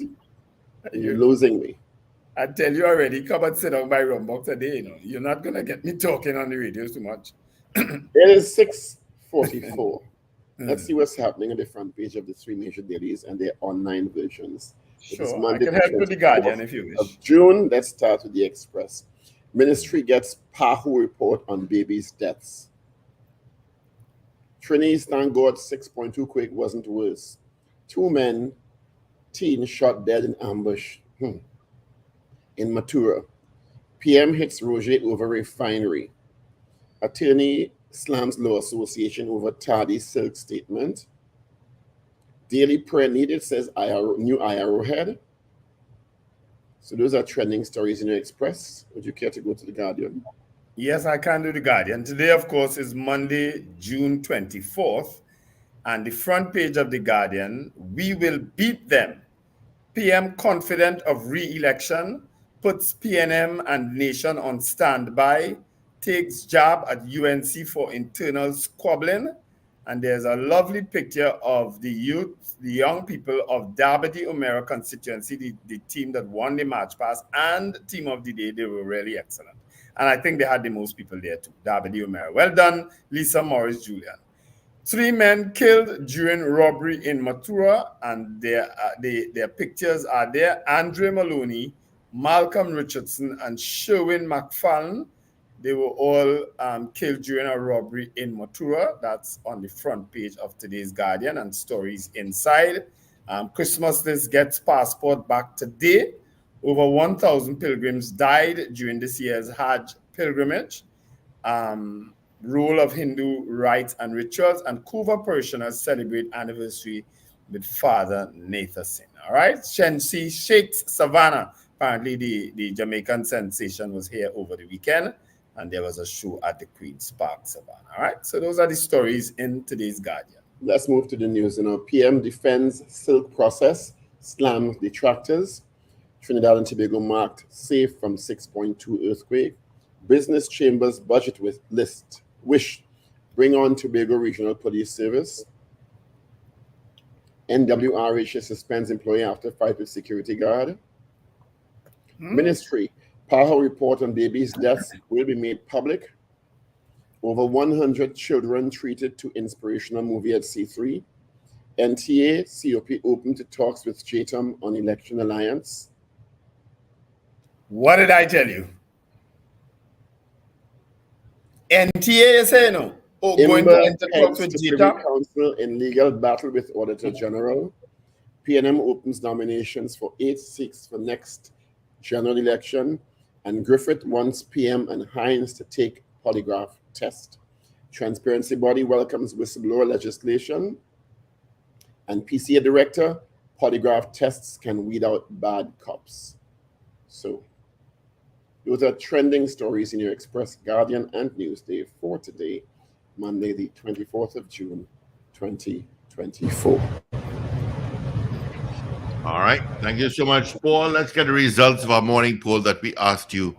You're losing me. I tell you already, come and sit down by Rumbox today. You know, you're not gonna get me talking on the radio too much. It is 6:44. Let's see what's happening on the front page of the three major dailies and their online versions. Sure, I can help with the Guardian if you wish. Of June, let's start with the Express. Ministry gets PAHU report on babies' deaths. Trinidad, thank God, 6.2 quake wasn't worse. 2 men, teen shot dead in ambush in Matura. PM hits Roger over refinery. Attorney slams Law Association over tardy silk statement. Daily prayer needed, says new IRO head. So those are trending stories in your Express. Would you care to go to the Guardian? Yes, I can do the Guardian. Today, of course, is Monday, June 24th. And the front page of the Guardian, we will beat them. PM confident of re-election, puts PNM and nation on standby, takes jab at UNC for internal squabbling. And there's a lovely picture of the youth, the young people of Dabadi Umera constituency, the team that won the March Pass and team of the day. They were really excellent. And I think they had the most people there too, Dabadi Umera. Well done, Lisa Morris Julian. 3 men killed during robbery in Matura, and their pictures are there. Andre Maloney, Malcolm Richardson, and Sherwin McFarlane. They were all killed during a robbery in Matura. That's on the front page of today's Guardian and stories inside. Christmas list gets passport back today. Over 1,000 pilgrims died during this year's Hajj pilgrimage. role of Hindu rites and rituals, and Kuva parishioners celebrate anniversary with Father Nathan. All right, Shensi Shakes Savannah. Apparently, the Jamaican sensation was here over the weekend, and there was a show at the Queen's Park, Savannah. All right, so those are the stories in today's Guardian. Let's move to the news. PM defends silk process, slams detractors. Trinidad and Tobago marked safe from 6.2 earthquake. Business chambers budget with list. Wish bring on Tobago Regional Police Service. NWRH suspends employee after fight with security guard. Ministry, PAHO report on babies' deaths will be made public. Over 100 children treated to inspirational movie at C3. NTA, COP open to talks with JTOM on election alliance. What did I tell you? NTA is saying no. Oh, going to enter talks with JTOM. Council in legal battle with Auditor General. PNM opens nominations for 8 seats for next general election. And Griffith wants PM and Hines to take polygraph test. Transparency body welcomes whistleblower legislation. And PCA director, polygraph tests can weed out bad cops. So those are trending stories in your Express, Guardian, and Newsday for today, Monday, the 24th of June, 2024. All right. Thank you so much, Paul. Let's get the results of our morning poll that we asked you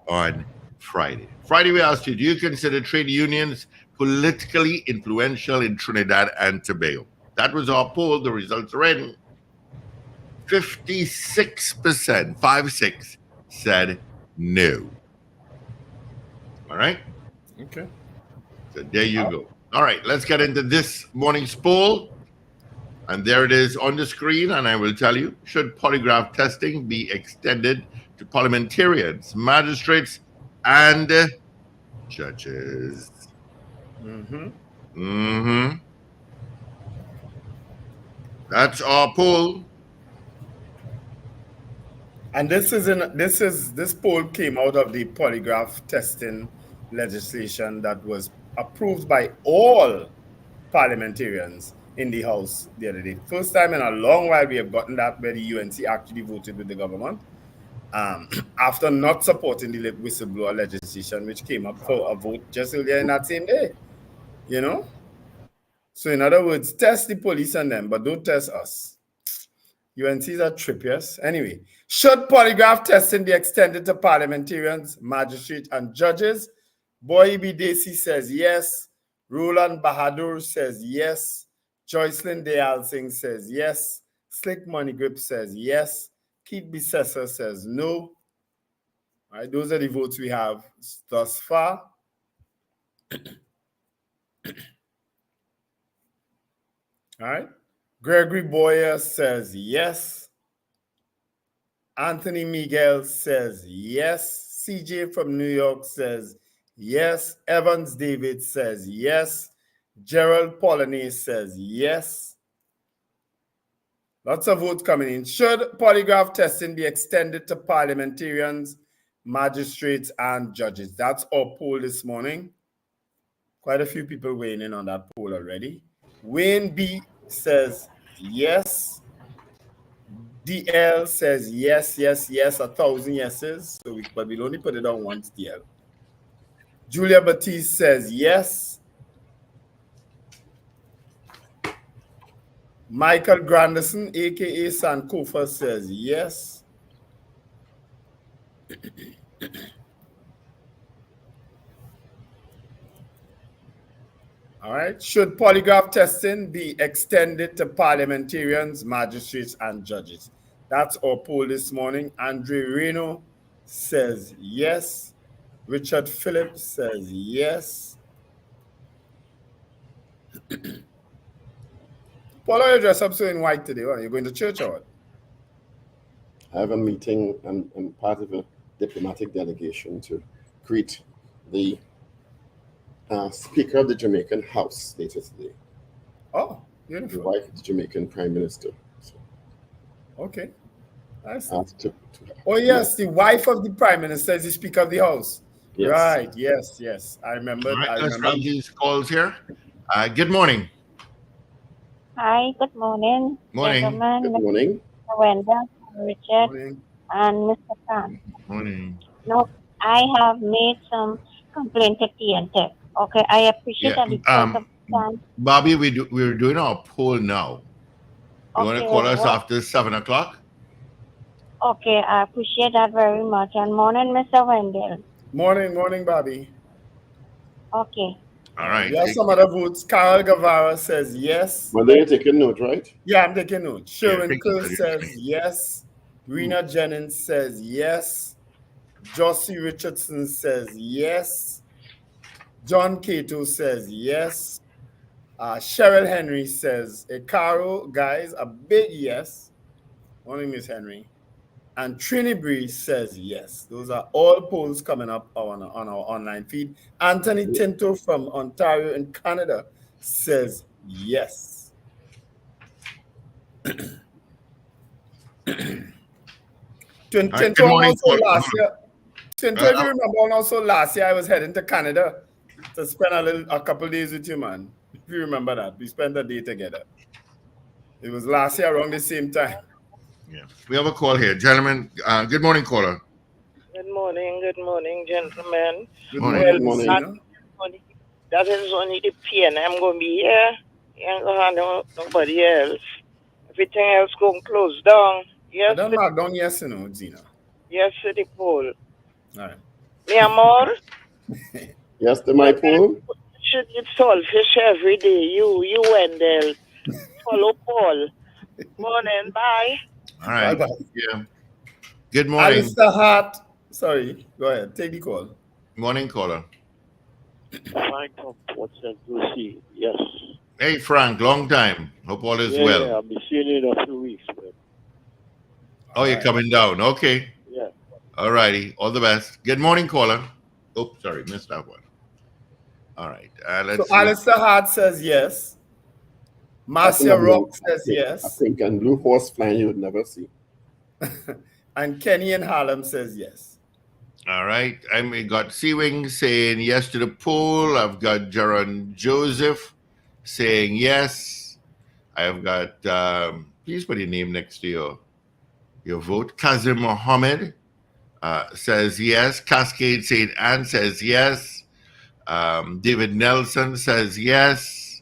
on Friday. Friday, we asked you, do you consider trade unions politically influential in Trinidad and Tobago? That was our poll. The results are in. 56%, 56, said no. All right? Okay. So there you go. All right, let's get into this morning's poll. And there it is on the screen. And I will tell you, should polygraph testing be extended to parliamentarians, magistrates, and judges? That's our poll. And this poll came out of the polygraph testing legislation that was approved by all parliamentarians in the House the other day. First time in a long while we have gotten that where the UNC actually voted with the government after not supporting the whistleblower legislation, which came up for a vote just earlier in that same day. You know? So in other words, test the police and them, but don't test us. UNCs are trippiers. Anyway, should polygraph testing be extended to parliamentarians, magistrates, and judges? Boy Bidesi says yes. Roland Bahadur says yes. Joycelyn Dayal Singh says yes. Slick Money Grip says yes. Keith Bissessor says no. All right, those are the votes we have thus far. All right. Gregory Boyer says yes. Anthony Miguel says yes. CJ from New York says yes. Evans David says yes. Gerald Polanyi says yes. Lots of votes coming in. Should polygraph testing be extended to parliamentarians, magistrates, and judges? That's our poll this morning. Quite a few people weighing in on that poll already. Wayne B says yes. DL says yes, yes, yes, 1,000 yeses. But we'll only put it on once, DL. Julia Batiste says yes. Michael Granderson, a.k.a. Sankofa, says yes. All right. Should polygraph testing be extended to parliamentarians, magistrates, and judges? That's our poll this morning. Andre Reno says yes. Richard Phillips says yes. Paul, are you dressed up so in white today? What, are you going to church or what? I have a meeting. I'm part of a diplomatic delegation to greet the Speaker of the Jamaican House later today. Oh, beautiful. The wife of the Jamaican Prime Minister. So, okay. Nice. oh, yes, the wife of the Prime Minister is the Speaker of the House. Yes. Right. Yes. I remember. All right, I let's remember. run these calls here. Good morning. Hi, good morning, Morning. gentlemen, Good Mr. morning. Wendell, Richard, Morning. and Mr. Khan. Morning. Now, I have made some complaint to TNT. Okay, I appreciate Yeah. that because of time. Bobby, we're doing our poll now. You want to Okay, call us what? after 7 o'clock? Okay, I appreciate that very much. And morning, Mr. Wendell. Morning, Bobby. Okay. All right. We have some other votes. Carol Guevara says yes. Well, you're taking note, right? Yeah, I'm taking note. Sherwin take Kerr it. says yes. Rena Jennings says yes. Josie Richardson says yes. John Cato says yes. Cheryl Henry says, Caro, guys, a big yes. Only Miss Henry. And Trini Bree says yes. Those are all polls coming up on our online feed. Anthony Tinto from Ontario in Canada says yes. Tinto also last year. Tinto, if you remember, also last year I was heading to Canada to spend a couple days with you, man. If you remember that, we spent a day together. It was last year around the same time. Yeah, we have a call here, gentlemen. Good morning, caller. Good morning, gentlemen. Good morning. That is only the PNM going to be here. You ain't going to have nobody else. Everything else going to close down. Yes, I don't knock down yes, Gina. Yes, to the poll. All right. Mi amor, Yes, to my poll. should eat saltfish every day. You Wendell. Follow Paul. Morning, bye. All right. Bye-bye. Yeah. Good morning. Alistair Hart. Sorry, go ahead. Take the call. Morning, caller. Frank from Port St. Lucie. Yes. Hey, Frank. Long time. Hope all is well. Yeah, I'll be seeing you in a few weeks, man. Oh, you're coming down. Okay. Yeah. All righty. All the best. Good morning, caller. Oh, sorry. Missed that one. All right. Let's see. Alistair Hart says yes. Marcia Rock says I yes. think and blue horse flying you would never see. And Kenny in Harlem says yes. All right. I got Sea-Wing saying yes to the poll. I've got Jaron Joseph saying yes. I've got, please put your name next to your vote. Kazim Mohammed says yes. Cascade St. Anne says yes. David Nelson says yes.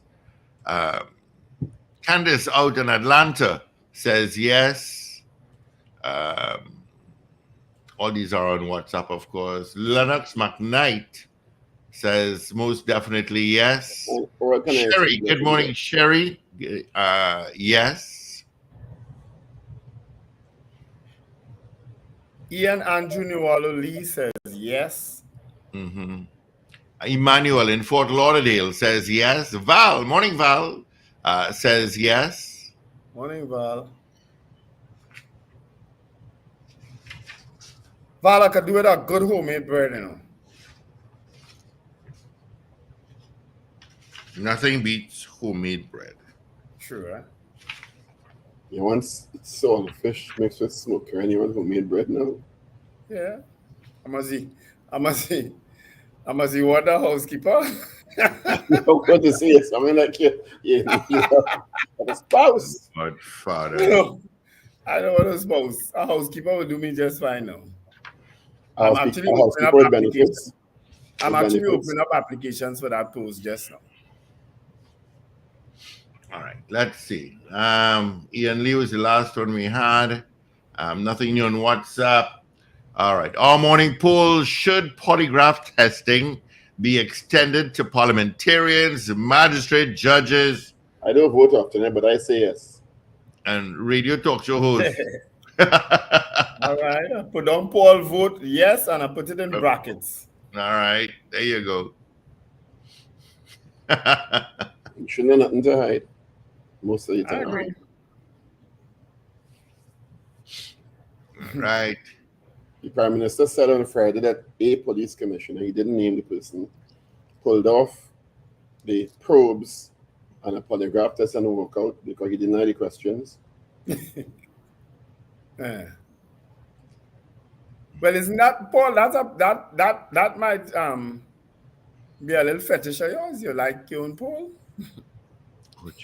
Candace out in Atlanta says yes. All these are on WhatsApp, of course. Lennox McKnight says most definitely yes. Sherry, good morning, Sherry. Yes. Ian Andrew Nuwalo Lee says yes. Mm-hmm. Emmanuel in Fort Lauderdale says yes. Val, morning Val, says yes. Morning, Val. Val, I could do with a good homemade bread, you know. Nothing beats homemade bread. True, right? You once saw the fish mixed with smoke or anyone who made bread now? Yeah. I must see what the housekeeper. No, good to see you. Something like you have a spouse. But father. I know what a spouse. A housekeeper will do me just fine now. I'm actually opening up applications. Opening up applications for that post just now. All right, let's see. Ian Lee was the last one we had. Nothing new on WhatsApp. All right. Our morning poll: should polygraph testing be extended to parliamentarians, magistrate, judges? I don't vote often, but I say yes. And radio talk show hosts. All right. I put down Paul vote yes, and I put it in brackets. All right. There you go. You shouldn't have nothing to hide. Most of the I time. agree. Right. The Prime Minister said on Friday that a police commissioner, he didn't name the person, pulled off the probes and a polygraph test and a workout because he denied the questions. Yeah. Well, isn't that Paul? That might be a little fetish of yours. You like your own Paul?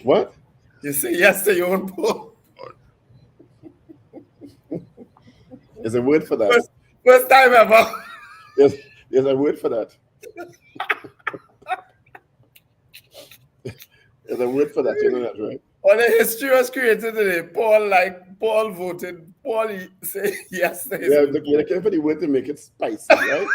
What? You say yes to your own Paul. There's a word for that. First time ever. There's a word for that. There's a word for that. You know that, right? When the history was created today, Paul voted. Paul say yes to his own. They're looking for the word to make it spicy, right?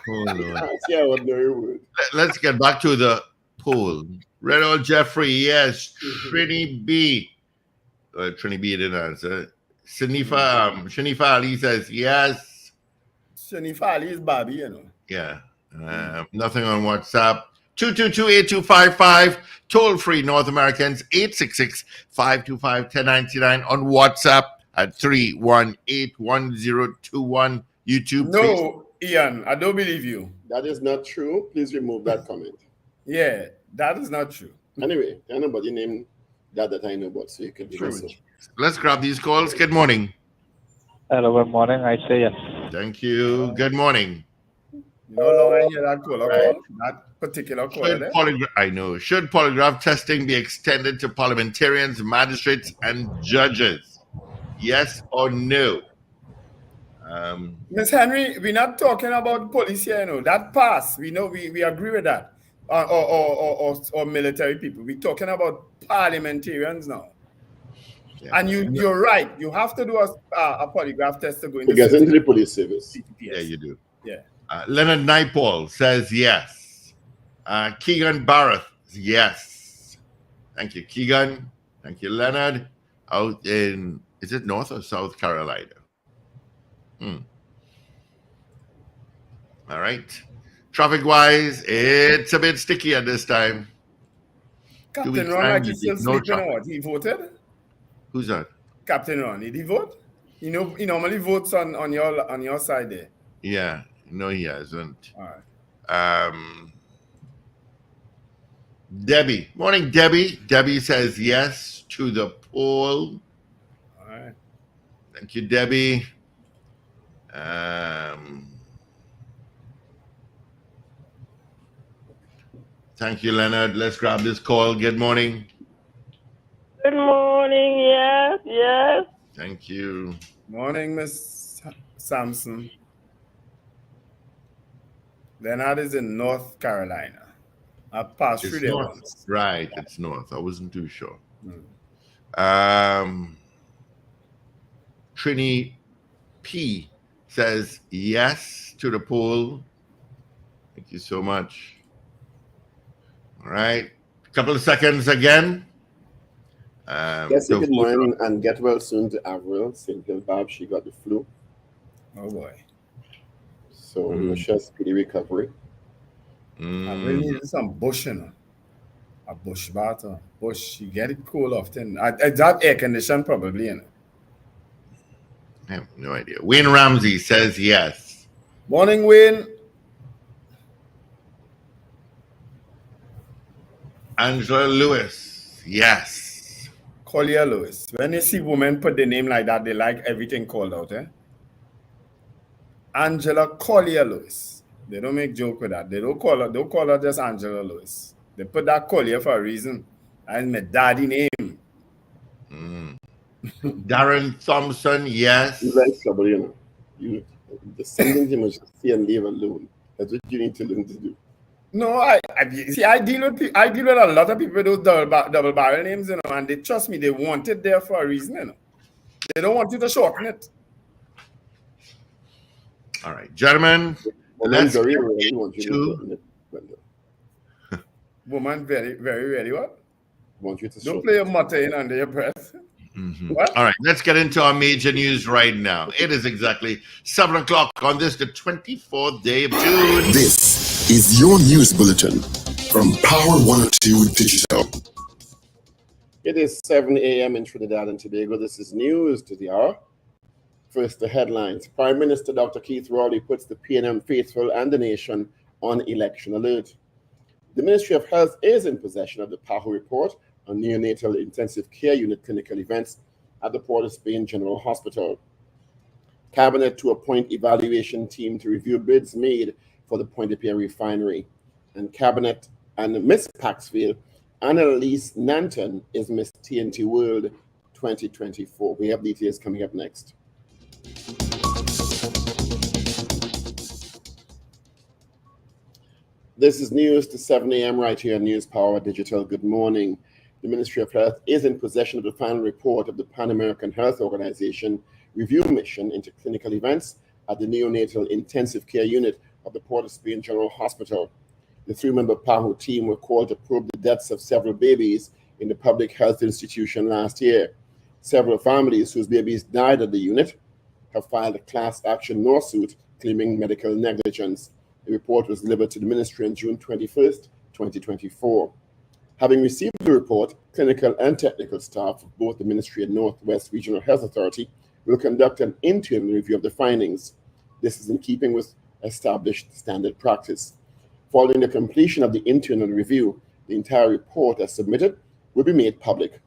Oh, Lord. That's your ordinary word. Let's get back to the poll. Red Old Jeffrey, yes. Trini B. Trini B didn't answer. Shanifa Ali says yes. Shanifa Ali is Bobby, you know. Yeah. Nothing on WhatsApp. 222-8255. Toll free North Americans 866-525-1099 on WhatsApp at 318-1021. YouTube. No, Facebook. Ian, I don't believe you. That is not true. Please remove that comment. Yeah, that is not true. Anyway, there's nobody named that I know about, so you can do so. Let's grab these calls. Good morning. Hello, good morning. I say yes. Thank you. Good morning. No longer hear that call, that particular call. Should polygraph testing be extended to parliamentarians, magistrates, and judges? Yes or no? Ms. Henry, we're not talking about police here, you know. That pass, we know, we agree with that. Or military people. We're talking about parliamentarians now. Yeah. And you're right. You have to do a polygraph test to go into the police service. CTPS. Yeah, you do. Yeah. Leonard Naipaul says yes. Keegan Barrett, yes. Thank you, Keegan. Thank you, Leonard. Out in, is it North or South Carolina? All right. Traffic-wise, it's a bit sticky at this time. Captain Ron, like he's still sleeping or what? He voted? Who's that? Captain Ron, did he vote? He normally votes on your side there. Yeah. No, he hasn't. All right. Debbie. Morning, Debbie. Debbie says yes to the poll. All right. Thank you, Debbie. Thank you, Leonard. Let's grab this call. Good morning. Good morning. Yes. Thank you. Morning, Miss Sampson. Leonard is in North Carolina. I passed through there once. Right, it's north. I wasn't too sure. Trini P says yes to the poll. Thank you so much. All right. A couple of seconds again. Yes, good morning and get well soon to Avril. St. Barb, she got the flu. Oh boy. So Michelle, speedy recovery. I really need some bush, you know. A bush bath, bush. You get it cool often. That air condition probably, you know. I have no idea. Wayne Ramsey says yes. Morning, Wayne. Angela Lewis, yes. Collier Lewis. When you see women put the name like that, they like everything called out, eh? Angela Collier Lewis. They don't make joke with that. They don't call her just Angela Lewis. They put that Collier for a reason. That's my daddy name. Darren Thompson, yes. You like somebody, you know. The sending him must see and leave alone. That's what you need to learn to do. No, I deal with a lot of people with those double barrel names, you know, and they trust me, they want it there for a reason, you know. They don't want you to shorten it. All right, gentlemen. Let's very ready want you to shorten it. Woman very, very ready, what? Want you to don't play a mutter in under your breath. What? All right, let's get into our major news right now. It is exactly 7 o'clock on this, the 24th day of June. This is your news bulletin from Power 102 Digital. It is 7 a.m. in Trinidad and Tobago. This is news to the hour. First, the headlines. Prime Minister Dr. Keith Rowley puts the PNM faithful and the nation on election alert. The Ministry of Health is in possession of the PAHO report on neonatal intensive care unit clinical events at the Port of Spain General Hospital. Cabinet to appoint evaluation team to review bids made for the Pointe-a-Pierre refinery. And Cabinet and Miss Paxville, Annalise Nanton, is Miss TNT World 2024. We have details coming up next. This is news to 7 a.m. right here on News Power Digital. Good morning. The Ministry of Health is in possession of the final report of the Pan American Health Organization review mission into clinical events at the neonatal intensive care unit of the Port of Spain General Hospital. The three-member PAHO team were called to probe the deaths of several babies in the public health institution last year. Several families whose babies died at the unit have filed a class action lawsuit claiming medical negligence. The report was delivered to the ministry on June 21st, 2024. Having received the report, clinical and technical staff of both the Ministry and Northwest Regional Health Authority will conduct an internal review of the findings. This is in keeping with established standard practice. Following the completion of the internal review, the entire report as submitted will be made public.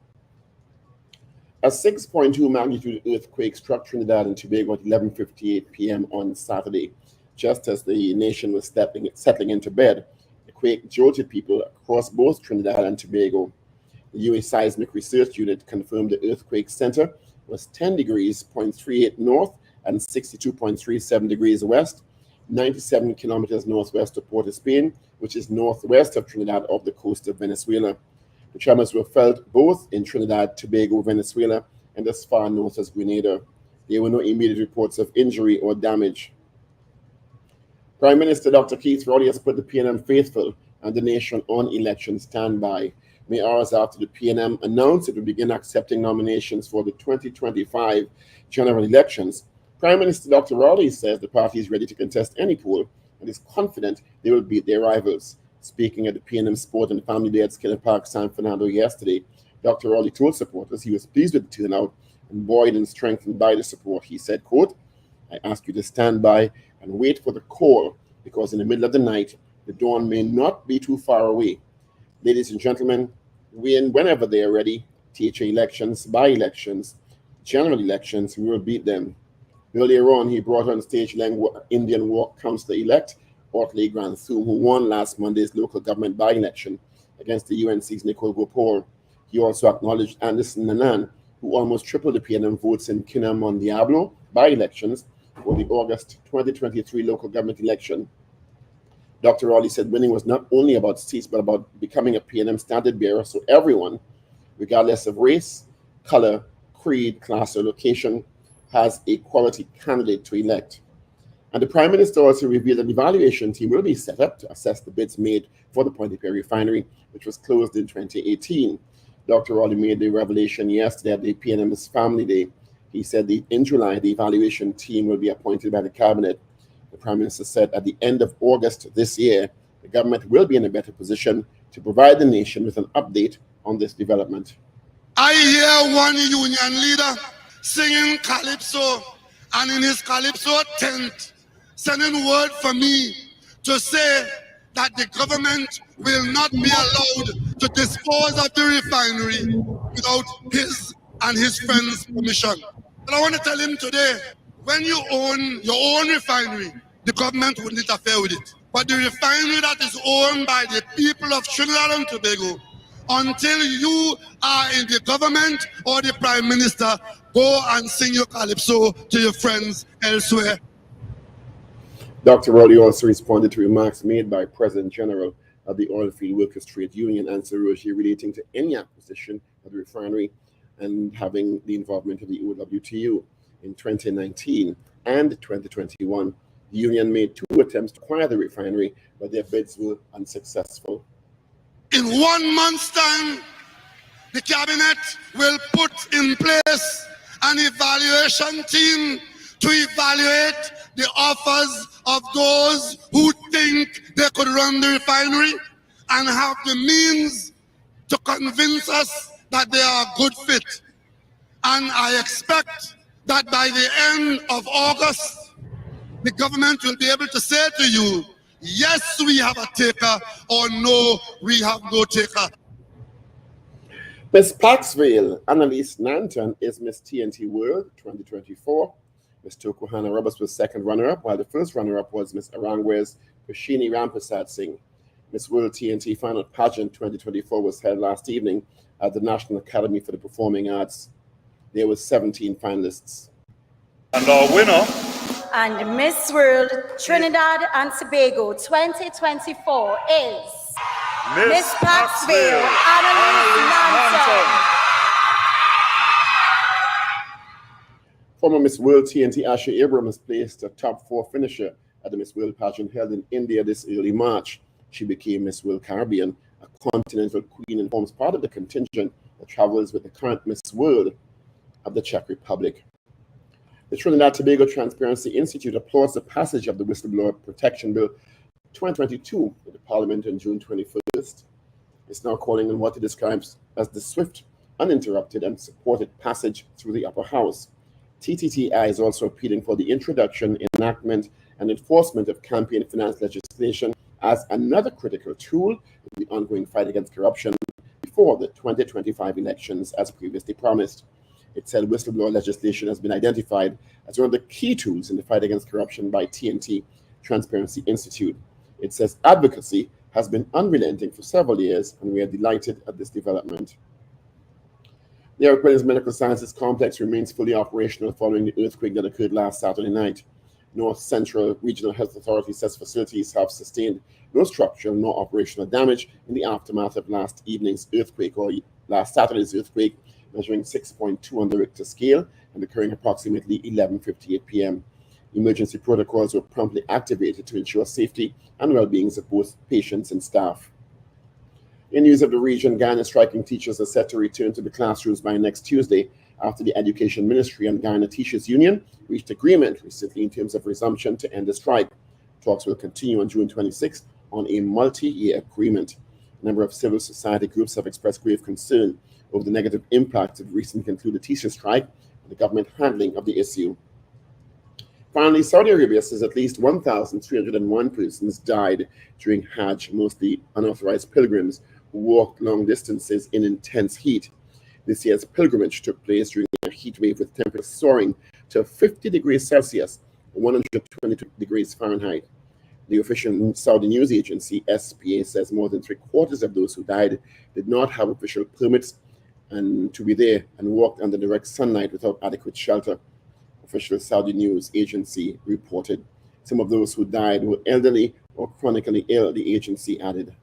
A 6.2 magnitude earthquake struck Trinidad and Tobago at 11:58 p.m. on Saturday. Just as the nation was settling into bed, the quake jolted people across both Trinidad and Tobago. The U.S. Seismic Research Unit confirmed the earthquake center was 10 degrees 0.38 north and 62.37 degrees west, 97 kilometers northwest of Port of Spain, which is northwest of Trinidad off the coast of Venezuela. The tremors were felt both in Trinidad, Tobago, Venezuela, and as far north as Grenada. There were no immediate reports of injury or damage. Prime Minister Dr. Keith Rowley has put the PNM faithful and the nation on election standby. Mere hours after the PNM announced it would begin accepting nominations for the 2025 general elections, Prime Minister Dr. Rowley says the party is ready to contest any poll and is confident they will beat their rivals. Speaking at the PNM Sport and Family Day at Skinner Park, San Fernando yesterday, Dr. Rowley told supporters he was pleased with the turnout and buoyed and strengthened by the support. He said, quote, "I ask you to stand by and wait for the call, because in the middle of the night, the dawn may not be too far away. Ladies and gentlemen, whenever they are ready, THA elections, by-elections, general elections, we will beat them." Earlier on, he brought on stage Indian Walk Councillor-elect Ortley Grantham, who won last Monday's local government by-election against the UNC's Nicole Gopor. He also acknowledged Anderson Nanan, who almost tripled the PNM votes in Quinamon Diablo by-elections for the August 2023 local government election. Dr. Rowley said winning was not only about seats, but about becoming a PNM standard bearer, so everyone, regardless of race, color, creed, class, or location, has a quality candidate to elect. And the Prime Minister also revealed an evaluation team will be set up to assess the bids made for the Pointe-a-Pierre refinery, which was closed in 2018. Dr. Rowley made the revelation yesterday at the PNM's Family Day. He said in July, the evaluation team will be appointed by the Cabinet. The Prime Minister said at the end of August this year, the government will be in a better position to provide the nation with an update on this development. I hear one union leader singing Calypso, and in his Calypso tent, sending word for me to say that the government will not be allowed to dispose of the refinery without his and his friends' permission. But I want to tell him today, when you own your own refinery, the government wouldn't interfere with it. But the refinery that is owned by the people of Trinidad and Tobago, until you are in the government or the Prime Minister, go and sing your Calypso to your friends elsewhere. Dr. Rowley also responded to remarks made by President General of the Oilfield Workers Trade Union, Ansel Roche, relating to any acquisition of the refinery and having the involvement of the OWTU. In 2019 and 2021, the union made 2 attempts to acquire the refinery, but their bids were unsuccessful. In 1 month's time, the Cabinet will put in place an evaluation team to evaluate the offers of those who think they could run the refinery and have the means to convince us that they are a good fit. And I expect that by the end of August, the government will be able to say to you, yes, we have a taker, or no, we have no taker. Miss Paxville, Annalise Nanton, is Miss TNT World 2024. Ms. Tokuhana Roberts was second runner-up, while the first runner-up was Ms. Arangwe's Prashini Ramprasad Singh. Miss World TNT Final Pageant 2024 was held last evening at the National Academy for the Performing Arts. There were 17 finalists. And our winner and Miss World Trinidad and Tobago 2024 is Miss Paxville Annalise Nanton. Former Miss World TNT Asha Abraham has placed a top 4 finisher at the Miss World pageant held in India this early March. She became Miss World Caribbean, a continental queen, and forms part of the contingent that travels with the current Miss World of the Czech Republic. The Trinidad and Tobago Transparency Institute applauds the passage of the Whistleblower Protection Bill 2022 in the Parliament on June 21st. It's now calling on what it describes as the swift, uninterrupted, and supported passage through the upper house. TTTI is also appealing for the introduction, enactment, and enforcement of campaign finance legislation as another critical tool in the ongoing fight against corruption before the 2025 elections, as previously promised. It said whistleblower legislation has been identified as one of the key tools in the fight against corruption by TNT Transparency Institute. It says advocacy has been unrelenting for several years, and we are delighted at this development. The Eric Williams Medical Sciences Complex remains fully operational following the earthquake that occurred last Saturday night. North Central Regional Health Authority says facilities have sustained no structural nor operational damage in the aftermath of last Saturday's earthquake, measuring 6.2 on the Richter scale and occurring approximately 11:58 p.m. Emergency protocols were promptly activated to ensure safety and well-being of both patients and staff. In news of the region, Ghana striking teachers are set to return to the classrooms by next Tuesday after the Education Ministry and Ghana Teachers Union reached agreement recently in terms of resumption to end the strike. Talks will continue on June 26th on a multi-year agreement. A number of civil society groups have expressed grave concern over the negative impact of the recently concluded teacher strike and the government handling of the issue. Finally, Saudi Arabia says at least 1,301 persons died during Hajj, mostly unauthorized pilgrims who walked long distances in intense heat. This year's pilgrimage took place during a heat wave with temperatures soaring to 50 degrees Celsius, 122 degrees Fahrenheit. The official Saudi news agency, SPA, says more than 3/4 of those who died did not have official permits and to be there and walked under direct sunlight without adequate shelter. Official Saudi news agency reported some of those who died were elderly or chronically ill, the agency added.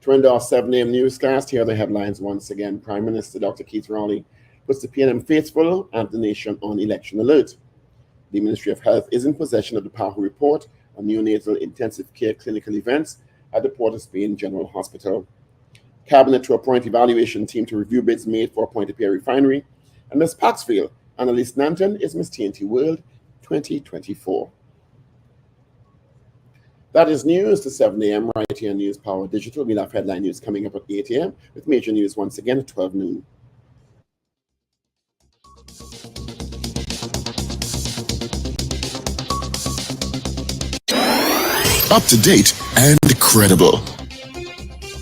To end our 7 a.m. newscast, here are the headlines once again. Prime Minister Dr. Keith Rowley puts the PNM faithful and the nation on election alert. The Ministry of Health is in possession of the PAHO report on neonatal intensive care clinical events at the Port of Spain General Hospital. Cabinet to appoint evaluation team to review bids made for Point-a-Pierre refinery. And Ms. Paxville, Annalise Nanton, is Miss TNT World 2024. That is news to 7 a.m. right here on News Power Digital. We'll have headline news coming up at 8 a.m. with major news once again at 12 noon. Up to date and credible.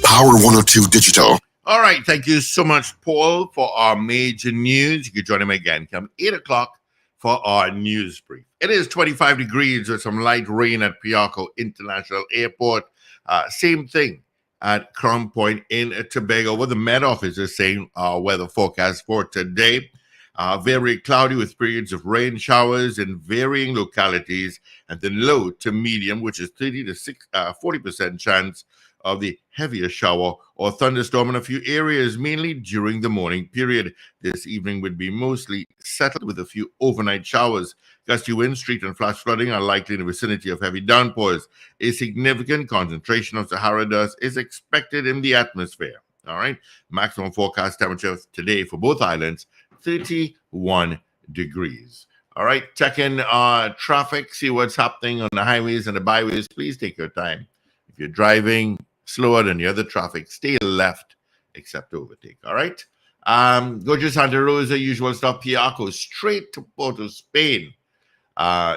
Power 102 Digital. All right. Thank you so much, Paul, for our major news. You can join him again come 8 o'clock for our news brief. It is 25 degrees with some light rain at Piarco International Airport. Same thing at Crown Point in Tobago. What the Met Office is saying, weather forecast for today. Very cloudy with periods of rain showers in varying localities, and then low to medium, which is 30 to 40% chance of the heavier shower or thunderstorm in a few areas, mainly during the morning period. This evening would be mostly settled with a few overnight showers. Gusty wind, street and flash flooding are likely in the vicinity of heavy downpours. A significant concentration of Sahara dust is expected in the atmosphere. All right. Maximum forecast temperature today for both islands, 31 degrees. All right. Check in traffic, see what's happening on the highways and the byways. Please take your time. If you're driving slower than the other traffic, stay left except overtake. All right. Go to Santa Rosa, usual stop, Piarco, straight to Port of Spain.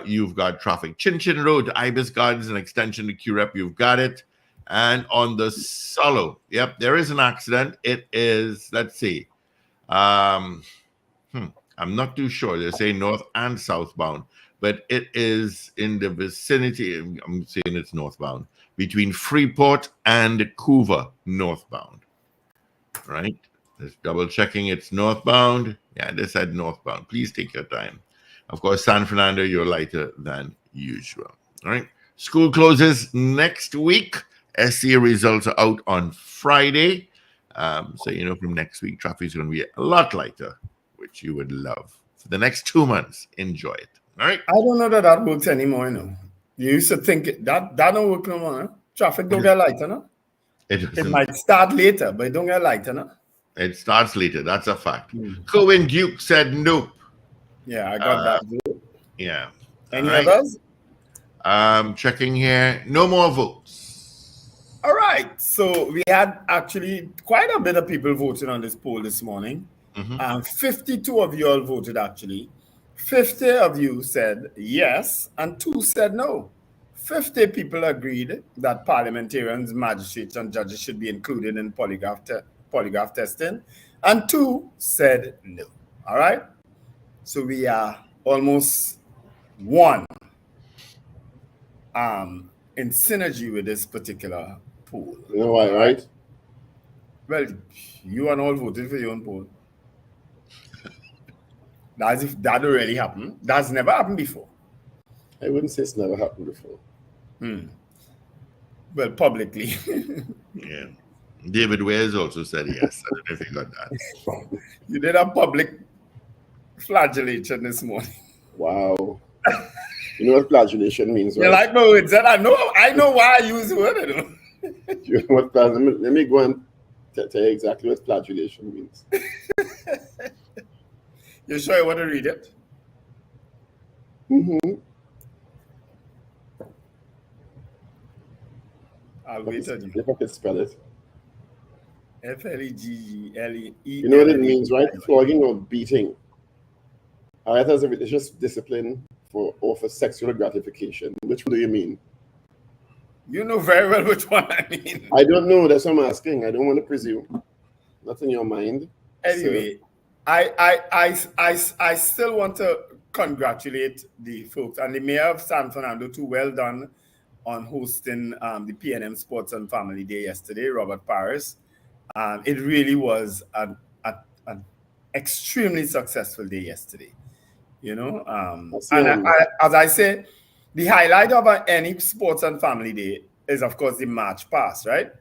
You've got traffic. Chin Chin Road, Ibis Gardens, an extension to QREP, you've got it. And on the Solo, yep, there is an accident. It is, let's see, I'm not too sure. They say north and southbound, but it is in the vicinity. I'm saying it's northbound between Freeport and Couva, northbound. Right? Just double checking it's northbound. Yeah, they said northbound. Please take your time. Of course, San Fernando, you're lighter than usual. All right. School closes next week. SCA results are out on Friday. So, from next week, traffic is going to be a lot lighter, which you would love. For the next 2 months, enjoy it. All right. I don't know that works anymore, You used to think that don't work no more. Huh? Traffic don't get lighter, no? It might start later, but it don't get lighter, no? It starts later. That's a fact. Cohen Duke said nope. Yeah, I got that. Yeah. Any others? Checking here. No more votes. All right. So we had actually quite a bit of people voting on this poll this morning. 52 of you all voted, actually. 50 of you said yes, and 2 said no. 50 people agreed that parliamentarians, magistrates, and judges should be included in polygraph testing, and 2 said no. All right? So we are almost one in synergy with this particular poll. You know why, right? Well, you and all voted for your own poll. As if that already happened. That's never happened before. I wouldn't say it's never happened before. Well, publicly. Yeah. David Wares also said yes. I don't know if you got that. You did a public flagellation this morning. Wow. You know what flagellation means, right? You like my words? I know why I use the word. You know what flagellation? Let me go and tell you exactly what flagellation means. You sure you want to read it? I'll wait on you. If I can spell it. Fleggele. You know what it means, right? Flogging or beating. Alright, it's just discipline for sexual gratification. Which one do you mean? You know very well which one I mean. I don't know. That's what I'm asking. I don't want to presume. Not in your mind. Anyway, so. I still want to congratulate the folks and the mayor of San Fernando too. Well done on hosting the PNM Sports and Family Day yesterday, Robert Paris. It really was an extremely successful day yesterday. As I say, the highlight of any sports and family day is, of course, the March Past, right?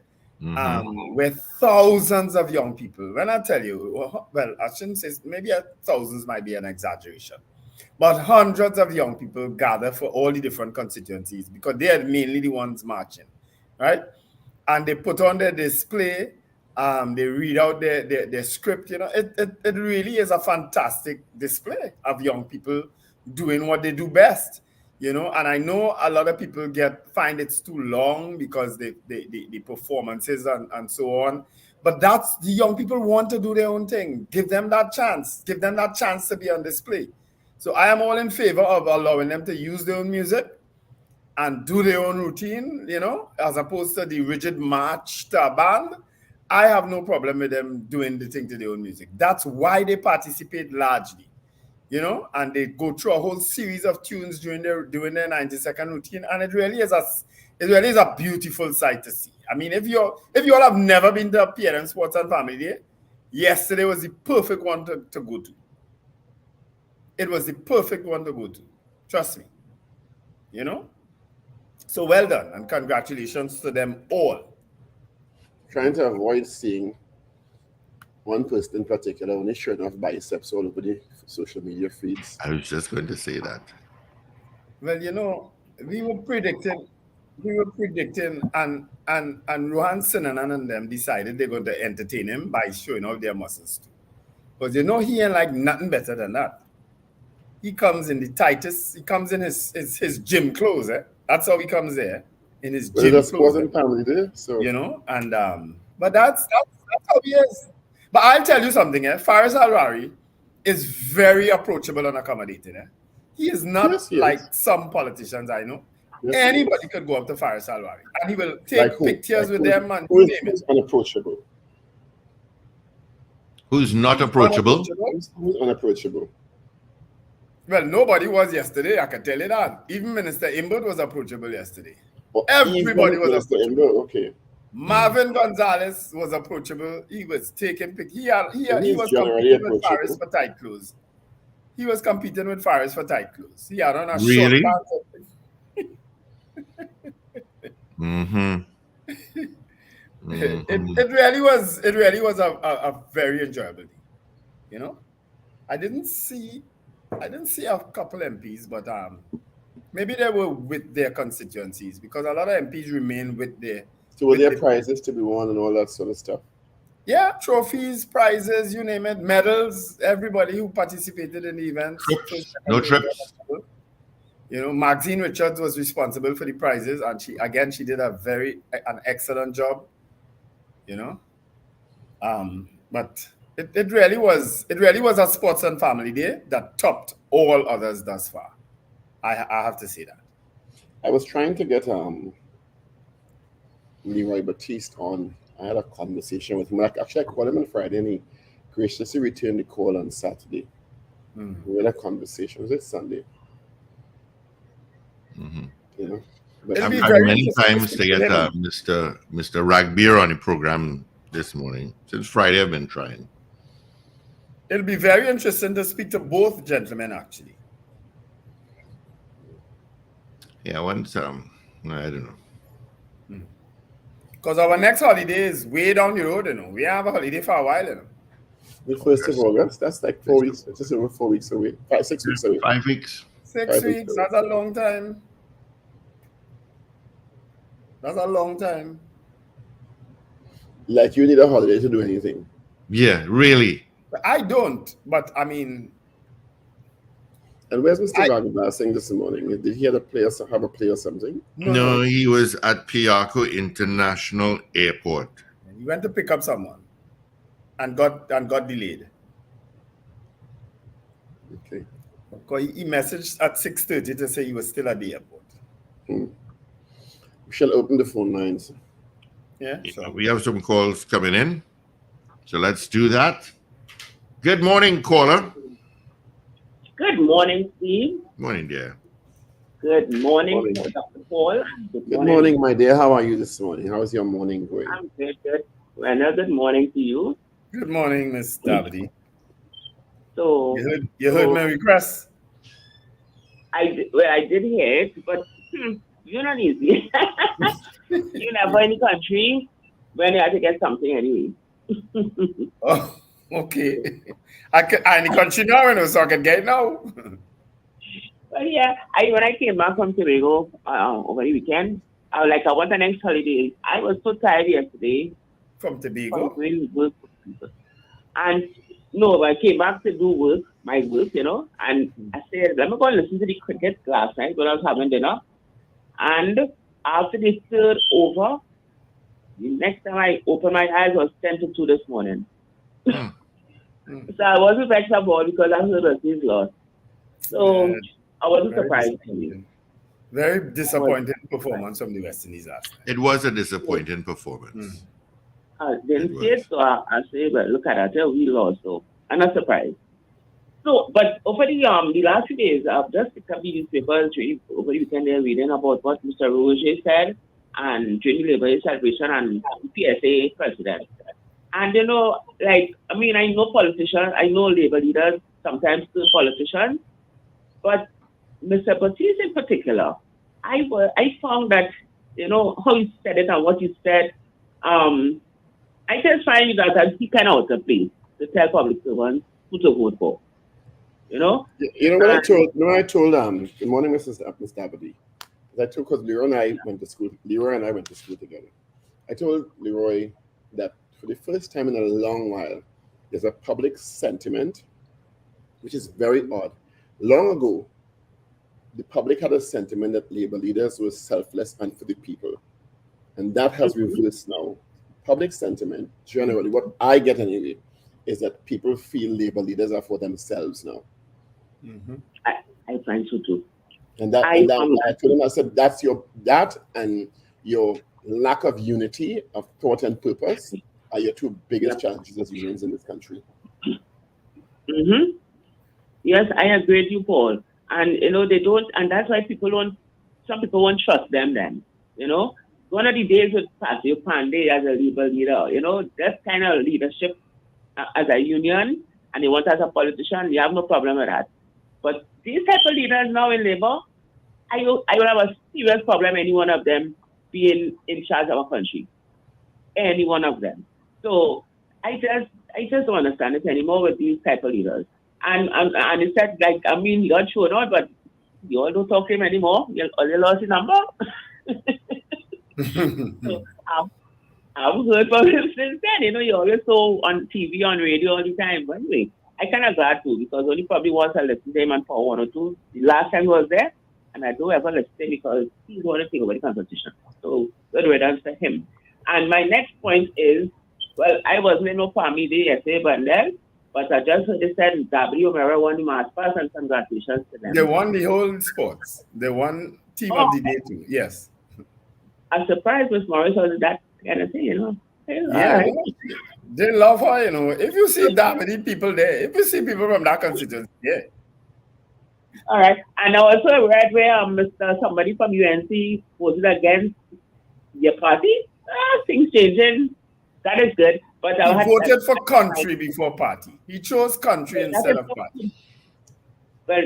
With thousands of young people. When I tell you, well, I shouldn't say, maybe thousands might be an exaggeration, but hundreds of young people gather for all the different constituencies because they are mainly the ones marching, right? And they put on their display, they read out their script. It really is a fantastic display of young people doing what they do best. And I know a lot of people find it's too long because the performances and so on. But that's the young people want to do their own thing. Give them that chance. Give them that chance to be on display. So I am all in favor of allowing them to use their own music and do their own routine, as opposed to the rigid march to a band. I have no problem with them doing the thing to their own music. That's why they participate largely. And they go through a whole series of tunes during their 90-second routine, and it really is a beautiful sight to see. I mean, if you all have never been to a PNM Sports and Family Day, yesterday was the perfect one to go to. It was the perfect one to go to. Trust me. So well done, and congratulations to them all. Trying to avoid seeing one person in particular only showing off biceps all over the social media feeds. I was just going to say that. Well, we were predicting, and Rohan Sinanan and them decided they're going to entertain him by showing off their muscles too. Because he ain't like nothing better than that. He comes in the tightest. He comes in his gym clothes. That's how he comes there, in his gym clothes. Wasn't family day, so but that's how he is. But I'll tell you something, Faris Al-Rari is very approachable and accommodating. He is not like some politicians I know. Anybody could go up to Faris Al-Rari and he will take pictures with them and who's unapproachable? Who's not approachable? Who's unapproachable? Well, nobody was yesterday, I can tell you that. Even Minister Imbert was approachable yesterday. Oh, Everybody was Minister approachable. Imbert, okay. Marvin Gonzalez was approachable. He was taking pick. He was generally competing with Faris for tight clothes. He was competing with Faris for tight clothes. He had on a Really? short pants. It really was a very enjoyable day. You know, I didn't see a couple MPs, but maybe they were with their constituencies because a lot of MPs remain with their. So were there prizes to be won and all that sort of stuff? Yeah, trophies, prizes, you name it, medals. Everybody who participated in the event. No trips. You know, Maxine Richards was responsible for the prizes, and she did an excellent job. You know, but it really was a sports and family day that topped all others thus far. I have to say that. I was trying to get Leroy Batiste on. I had a conversation with him. Actually, I called him on Friday, and he graciously returned the call on Saturday. We had a conversation. Was it Sunday? You know, but I've had many times to get Mr. Ragoobarsingh on the program this morning. Since Friday, I've been trying. It'll be very interesting to speak to both gentlemen, actually. Yeah, once I don't know. Because our next holiday is way down the road, you know. We have a holiday for a while, you know. The 1st of August, that's like 4 weeks. It's just over 4 weeks away. 6 weeks away. 5 weeks. 6 weeks, that's a long time. That's a long time. Like you need a holiday to do anything. Yeah, really. I don't, but I mean. And where's Mr. Ragoobarsingh this morning? Did he have a play or something? No, he was at Piarco International Airport. He went to pick up someone and got delayed. Okay. Because he messaged at 6:30 to say he was still at the airport. We shall open the phone lines. Yeah. We have some calls coming in. So let's do that. Good morning, caller. Good morning, Steve. Morning, dear. Good morning, Dr. Paul. Good morning, my dear. How are you this morning? How is your morning going? I'm good. Wendell, good morning to you. Good morning, Miss Davide. So you heard my request? I did hear it, but you're not easy. You're never in the country when you have to get something anyway. Oh, okay. I'm in the country now, so I can get it now. But yeah, when I came back from Tobago over the weekend, I want the next holiday. I was so tired yesterday. From Tobago? And no, I came back to do my work, you know, and I said, let me go and listen to the cricket last night when I was having dinner. And after the third over, the next time I opened my eyes was 10-2 this morning. So I wasn't vexed about because I heard the team lost. So I wasn't surprised. Very disappointing performance from the West Indies last night. It was a disappointing performance. I didn't see it, so I say, but look at that, we lost, so I'm not surprised. So, but over the last few days, I've just picked up the newspapers over the weekend. They're reading about what Mr. Roger said and during the Labor Day celebration and PSA president. And you know, I know politicians, I know labor leaders, sometimes still politicians, but Mr. Batiste in particular, I found that, you know, how he said it and what he said, I just find that he kind of out of place to tell public servants who to vote for. You know? You know what I told good morning, Mrs. Dabadi. Because Leroy and I went to school together. I told Leroy that for the first time in a long while, there's a public sentiment, which is very odd. Long ago, the public had a sentiment that labor leaders were selfless and for the people. And that has reversed now. Public sentiment, generally, what I get anyway, is that people feel labor leaders are for themselves now. I find so too. And I told him, I said, that and your lack of unity of thought and purpose are your two biggest challenges as unions in this country. Yes, I agree with you, Paul. And, they don't, and that's why some people won't trust them then, One of the days with Pastor Pandey as a leader, that kind of leadership as a union, and they want as a politician, you have no problem with that. But these type of leaders now in Labour, I will have a serious problem, any one of them being in charge of our country. Any one of them. So I just don't understand it anymore with these type of leaders. And it's said, you're sure not, but you all don't talk to him anymore. You lost his number. So I've heard from him since then. You're always so on TV, on radio all the time. But anyway, I kind of glad too, because only probably once I listened to him and for one or two. The last time he was there, and I don't ever listen to him because he's the one thing about the Constitution. So good riddance to him. And my next point is, well, I wasn't in no family day yesterday, Wendell, but I just heard they said Gabriel O'Meara won the Masters, and congratulations to them. They won the whole sports. They won team of the day too. Yes. I'm surprised Miss Morris was that kind of thing, Yeah, right. They love her, If you see that many people there, if you see people from that constituency, yeah. All right. And I also read where somebody from UNC voted against your party. Things changing. That is good. But he voted for country before party. He chose country instead of party. But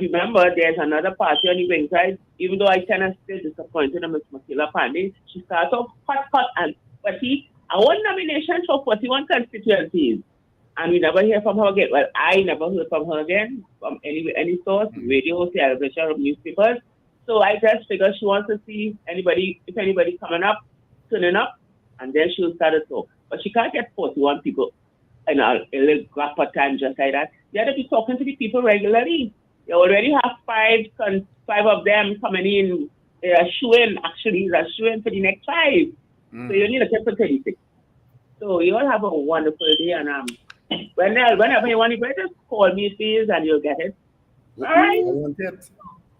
remember, there's another party on the wing side. Even though I kind of still disappointed in Ms. Makila Pandey, she started off hot, but I won nominations for 41 constituencies. And we never hear from her again. Well, I never heard from her again from any source, radio, television, or newspapers. So I just figured she wants to see if anybody turning up, and then she'll start to talk. But she can't get 41 people in a little gap of time just like that. You have to be talking to the people regularly. You already have five of them coming in. They are showing for the next 5. So you need to get for 36. So you all have a wonderful day, and whenever you want it, just call me, please, and you'll get it. All right?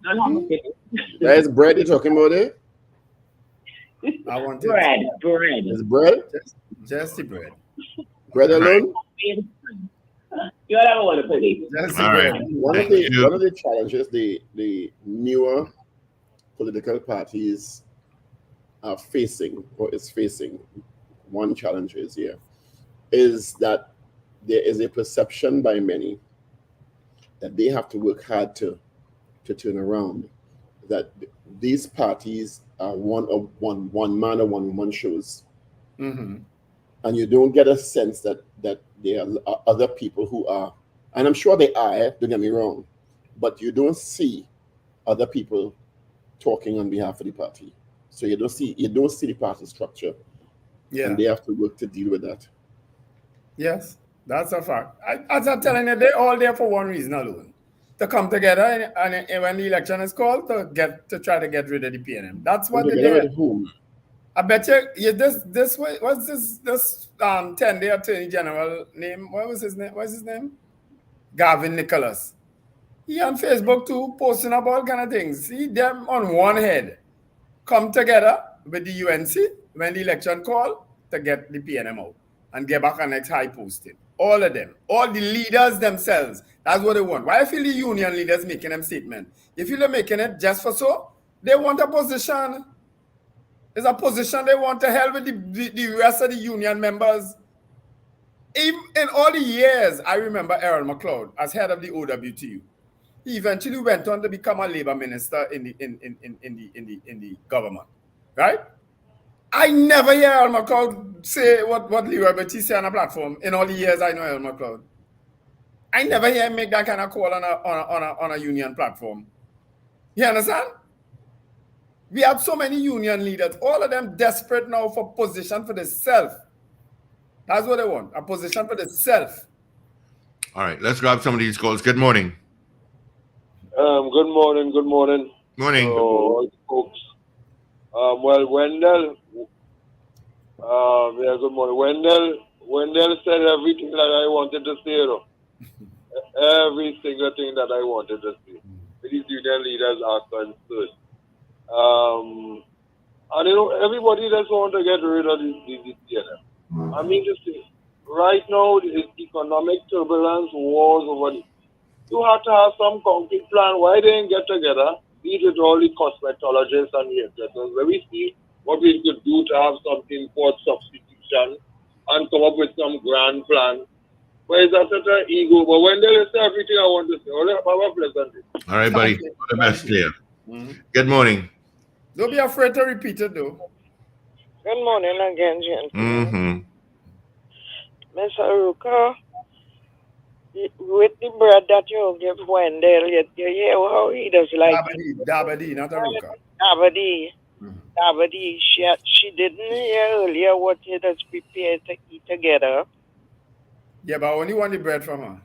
I want it. There's bread you're talking about it? I want it. Bread. It's bread? Just the bread. Bread alone? You all have a wonderful day. All right. One of the challenges the newer political parties are facing, or is facing, one challenge is that there is a perception by many that they have to work hard to turn around, that these parties are one man or one woman shows. Mm-hmm. And you don't get a sense that there are other people who are, and I'm sure they are, don't get me wrong, but you don't see other people talking on behalf of the party. So you don't see the party structure. Yeah. And they have to work to deal with that. Yes, that's a fact. As I'm telling you, they're all there for one reason alone. To come together and when the election is called, to try to get rid of the PNM. That's what they're doing. Who? I bet you this what's this 10-day Attorney General name? What was his name? What's his name? Gavin Nicholas. He on Facebook too, posting about all kind of things. See them on one head. Come together with the UNC when the election call to get the PNM out and get back on next high posting. All of them, all the leaders themselves. That's what they want. Why I feel the union leaders making them statement? If you're making it just for so, they want a position. It's a position they want to help with the rest of the union members. In all the years, I remember Errol McLeod as head of the OWTU. He eventually went on to become a labor minister in the government, right? I never hear Errol McLeod say what Leroy Batiste say on a platform in all the years I know Errol McLeod. I never hear him make that kind of call on a union platform. You understand? We have so many union leaders, all of them desperate now for position for the self. That's what they want, a position for the self. All right, let's grab some of these calls. Good morning. Good morning. Morning. So, folks. Well, Wendell. Good morning. Wendell said everything that I wanted to say. Every single thing that I wanted to say. These union leaders are concerned. And everybody just want to get rid of this PNM. I mean to say, right now, the economic turbulence, wars over You have to have some concrete plan. Why they didn't get together, meet with all the cosmetologists and hairdressers, where we see what we could do to have something for substitution and come up with some grand plan. But it's a such an ego. But when they say everything I want to say, all right, have a pleasant day. All right, buddy. All the best there. Good morning. Don't be afraid to repeat it, though. Good morning again, gentlemen. Mm-hmm. Miss Aruka, with the bread that you give Wendell, you hear how he does like Dabadi, not Aruka. Dabadi. She didn't hear earlier what he does prepare to eat together. Yeah, but I only want the bread from her.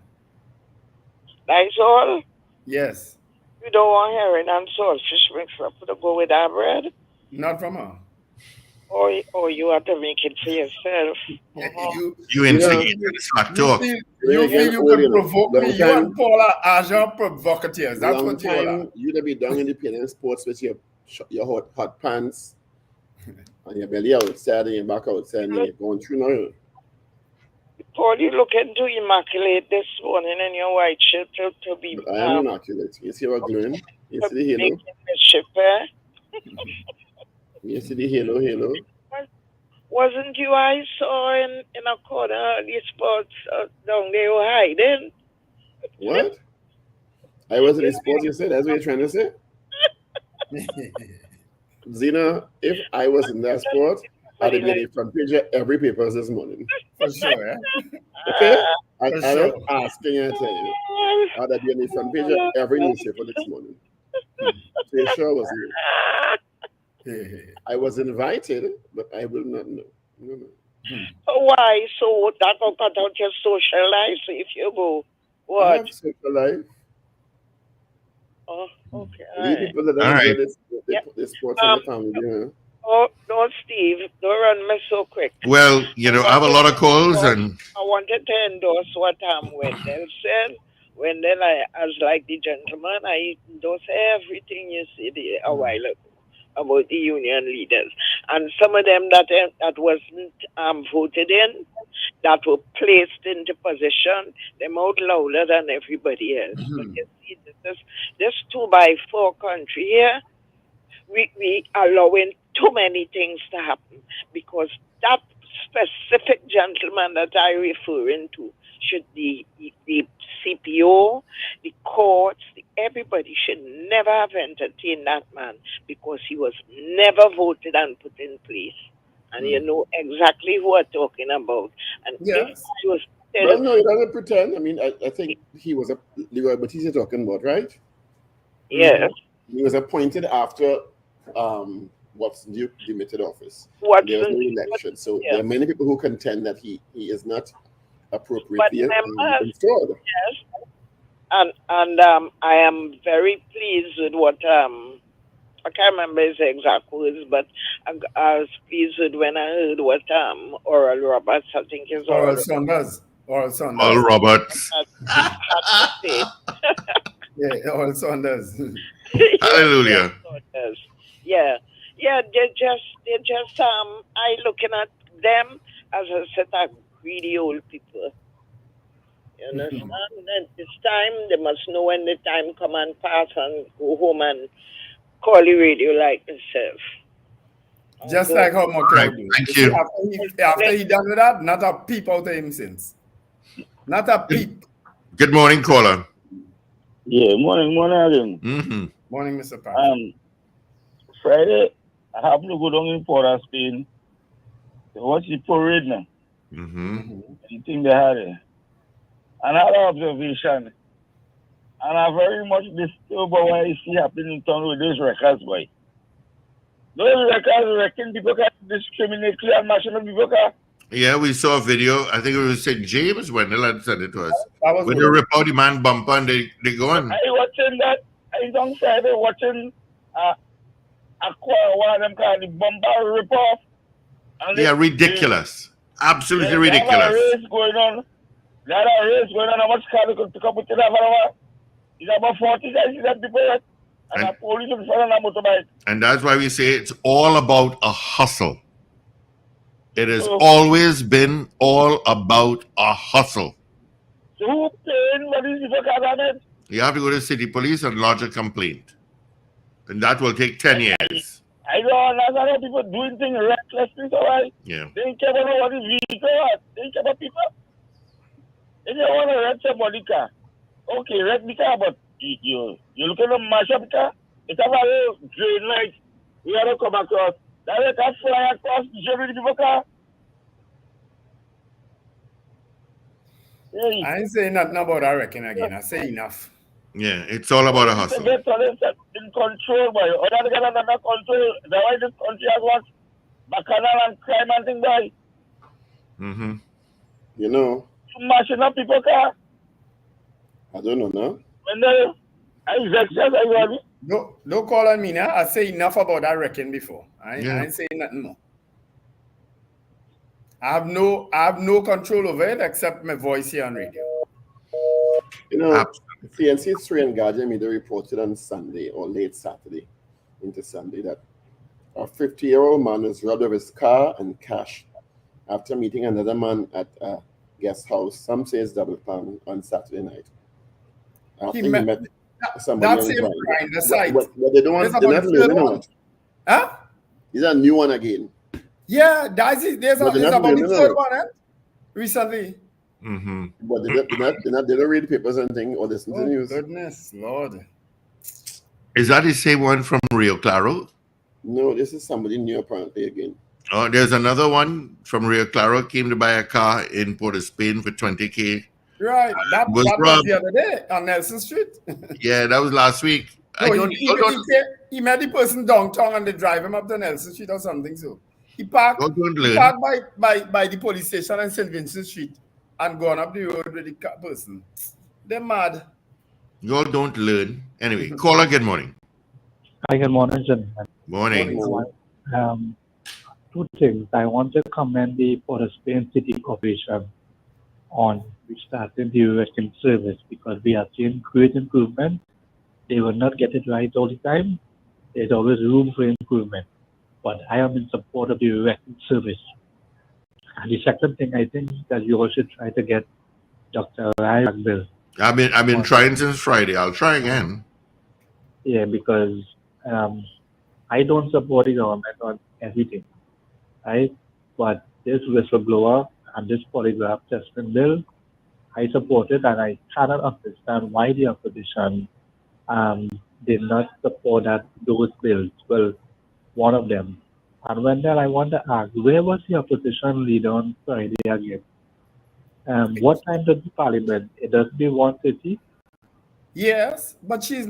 That's all? Yes. You don't want herring and saltfish mixed up to go with that bread? Not from her. Or you have to make it for yourself. You instigate this talk. You feel you can provoke me. You and Paula are your provocateurs. That's Long what you are. time, you'd be down in the pain and sports with your hot pants and your belly outside and your back outside and you're going through now. Paul, you looking to immaculate this morning in your white shirt to be. But I am immaculate. You see what glowing? You see the halo? You see the halo? Wasn't you I saw in a corner these spots down there were hiding? What? I was in the sports, you said? That's what you're trying to say? Zena, if I was in that sport, I'd have been in front page of every paper this morning. For sure, eh? Okay? I'm not asking you to tell you. I'd have been in the front page of every newspaper this morning. So you sure was I was invited, but I will not know. No. Why? So that will cut out your social life if you go. What? I have social life. Oh, okay. All people that all right. This sports in the family, yeah. Oh, no, Steve, don't run me so quick. Well, I have a lot of calls and I wanted to endorse what Wendell said. Wendell, as like the gentleman, I endorse everything you said a while ago about the union leaders. And some of them that wasn't voted in, that were placed into position, they're out louder than everybody else. But you see, this 2x4 country here, we allowing too many things to happen because that specific gentleman that I referring to should the CPO, the courts, everybody should never have entertained that man because he was never voted and put in place. And you know exactly who I'm talking about. And yes. Well, no, he doesn't pretend. I mean, I think he was but he's talking about, right? Yes. He was appointed after Watson Duke demitted office. There was no election. So there are many people who contend that he is not appropriately installed. Yes. And I am very pleased with what I can't remember his exact words, but I was pleased with when I heard what Oral Roberts, I think is Oral Saunders. Oral Roberts. Yeah, Oral Saunders. Hallelujah. Yeah, they're just I looking at them as a set of greedy old people. You understand? And this time they must know when the time come and pass and go home and call the radio like myself. Just like how McLeod do. Thank you. After he done with that, not a peep out of him since. Not a peep. Good morning, caller. Yeah, morning again. Mm-hmm. Morning, Mr. Pat. Friday, I happen to go down in Port of Spain to watch the parade now. Mm-hmm. The thing they had there. And I had an observation. And I very much disturbed by what I see happening in town with those records, boy. Those records reckon people can discriminate and mashing up people can. Yeah, we saw a video. I think it was St. James Wendell had sent it to us. When they rip out the man bumper and they go on. I watching that. I on Friday watching one of them called the bumper rip off. Yeah, ridiculous. Absolutely ridiculous. There's a race going on. How much car they could pick up with that? It's about 40 guys that people and a police in front of a motorbike. And that's why we say it's all about a hustle. It has always been all about a hustle. So who paying for these people cars on it? You have to go to city police and lodge a complaint. And that will take 10 years. I don't understand people doing things recklessly, so Yeah. they don't care about what is vehicle. They don't care about people. If you want to wreck somebody's car, okay, wreck the car, but you look at the mash up car, it's a very drain light. We have to come across. That they can fly across the journey to the car. I ain't saying nothing about that wrecking again. I say enough. Yeah, it's all about a hustle. Get in control, boy. Other than that, control. The way this country has what? Bacchanal and crime and things, boy. Mm-hmm. You know. Mashing up people car. I don't know, no? Wendell, No, don't call on me now. I say enough about that wrecking before. I ain't saying nothing more. I have no control over it except my voice here on radio. You know, CNC3 and Guardian Media reported on Sunday or late Saturday into Sunday that a 50-year-old man was robbed of his car and cash after meeting another man at a guest house, some say it's Double Palm, on Saturday night. After he met somebody that same crime, the site. But they don't want, they're not learning on it. Huh? Is that a new one again? Yeah, that's it. There's about the third one, recently. Mm-hmm. But they don't read papers and things or listen to news. Goodness, Lord. Is that the same one from Rio Claro? No, this is somebody new apparently again. Oh, there's another one from Rio Claro, came to buy a car in Port of Spain for $20,000. Right, that was the other day on Nelson Street. Yeah, that was last week. No, he met the person downtown and they drive him up to Nelson Street or something. So he parked by the police station on St. Vincent Street and gone up the road with the person. They're mad. You all don't learn. Anyway, caller, good morning. Hi, good morning, gentlemen. Morning. Two things. I want to commend the Port of Spain City Corporation on restarting the rescue service because we are seeing great improvement. They will not get it right all the time. There's always room for improvement. But I am in support of the rescue service. And the second thing, I think that you all should try to get Dr. Ragoobarsingh. I've been trying since Friday. I'll try again. Yeah, because I don't support the government on everything, right? But this whistleblower and this polygraph testing bill, I support it, and I cannot understand why the opposition did not support those bills. Well, one of them. And Wendell, I want to ask, where was the opposition leader on Friday again? What time does the parliament? It does be 1:30? Yes, but she's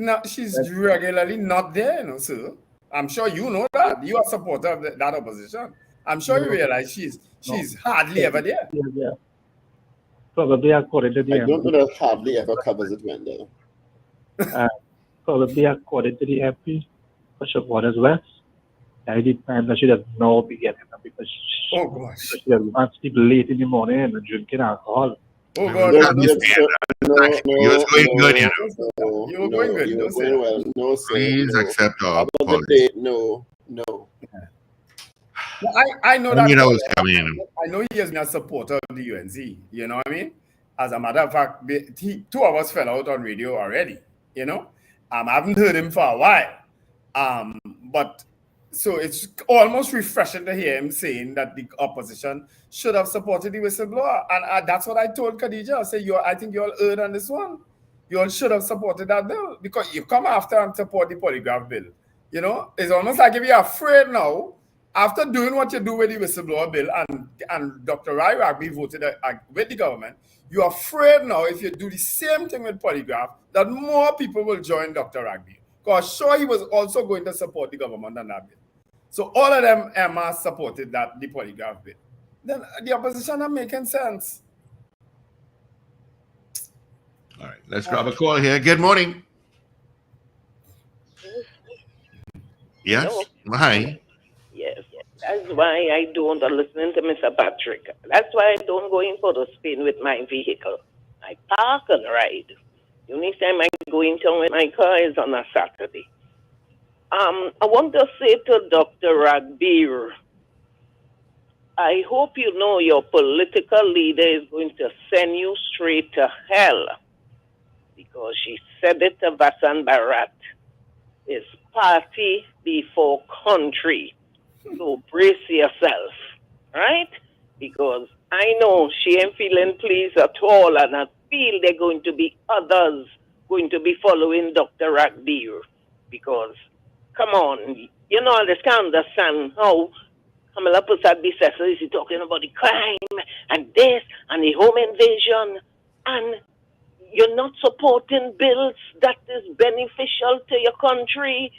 regularly not there, sir. I'm sure you know that. You are a supporter of that opposition. I'm sure you realize she's hardly ever there. Yeah. Probably according to the I don't know that hardly ever covers it, Wendell. Probably according to the MP for Waters West. At the time that she does not be getting up because she wants to sleep late in the morning and drinking alcohol. Oh God! You were going good, you know. You were going good. You were going well. No, sir. Please accept our apology. No. I know that. I know he has been a supporter of the UNC. You know what I mean? As a matter of fact, two of us fell out on radio already. You know, I haven't heard him for a while. But so it's almost refreshing to hear him saying that the opposition should have supported the whistleblower, and that's what I told Khadija. I said, I think you all erred on this one. You all should have supported that bill because you come after and support the polygraph bill. You know, it's almost like if you're afraid now, after doing what you do with the whistleblower bill and Dr. Ragoobarsingh voted with the government, you're afraid now if you do the same thing with polygraph that more people will join Dr. Ragoobarsingh. Because sure, he was also going to support the government on that bill. So all of them, Emma, supported the polygraph bill. Then the opposition are making sense. All right, let's grab a call here. Good morning. Yes? Hello? Hi. Yes. That's why I don't listen to Mr. Patrick. That's why I don't go in for the spin with my vehicle. I park and ride. The only time I go in town with my car is on a Saturday. I want to say to Dr. Ragoobarsingh, I hope you know your political leader is going to send you straight to hell. because she said it to Vasant Bharat. It's party before country. So brace yourself, right? Because I know she ain't feeling pleased at all, and I feel there are going to be others going to be following Dr. Ragbir. Because, come on, you know, I just can't understand how Kamala Prasad Bissessel is talking about the crime and this and the home invasion, and you're not supporting bills that is beneficial to your country.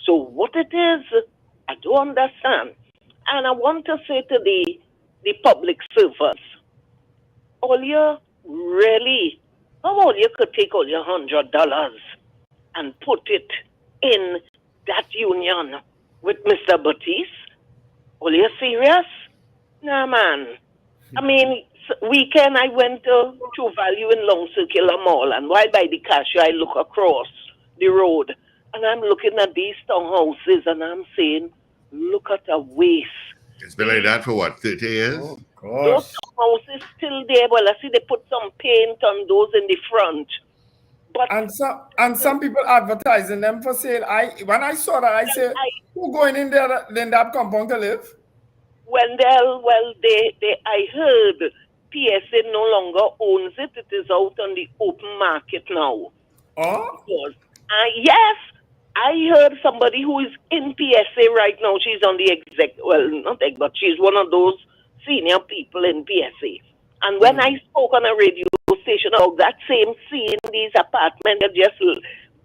So what it is, I don't understand. And I want to say to the public servants, all you really, how all you could take all your $100 and put it in that union with Mr. Batiste? Are you serious? Nah, man. I mean, weekend I went to True Value in Long Circular Mall, and while by the cashier, I look across the road, and I'm looking at these townhouses, and I'm saying, look at a waste. It's been like that for what, 30 years? Oh, Those townhouses still there. Well, I see they put some paint on those in the front. But and some people advertising them for sale. When I saw that, I said, who going in there in that compound to live? Wendell, well, I heard PSA no longer owns it. It is out on the open market now. Oh? Because, yes, I heard somebody who is in PSA right now. She's on the but she's one of those senior people in PSA. And when I spoke on a radio station about that same scene, these apartments,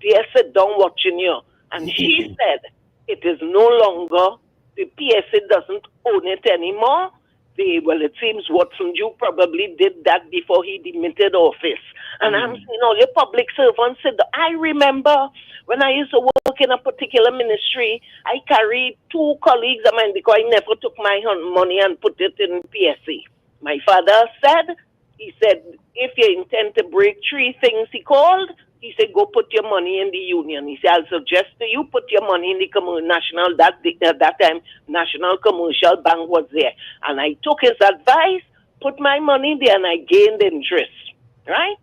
they sit down watching you. And she said, it is no longer, the PSA doesn't own it anymore. It seems Watson Jew probably did that before he demitted office. And I'm saying, all your public servants said, I remember when I used to work in a particular ministry, I carried 2 colleagues of mine because I never took my money and put it in PSA. My father said, he said, if you intend to break 3 things, he said, go put your money in the union. He said, I'll suggest to you, put your money in the national, that time, National Commercial Bank was there. And I took his advice, put my money there, and I gained interest, right?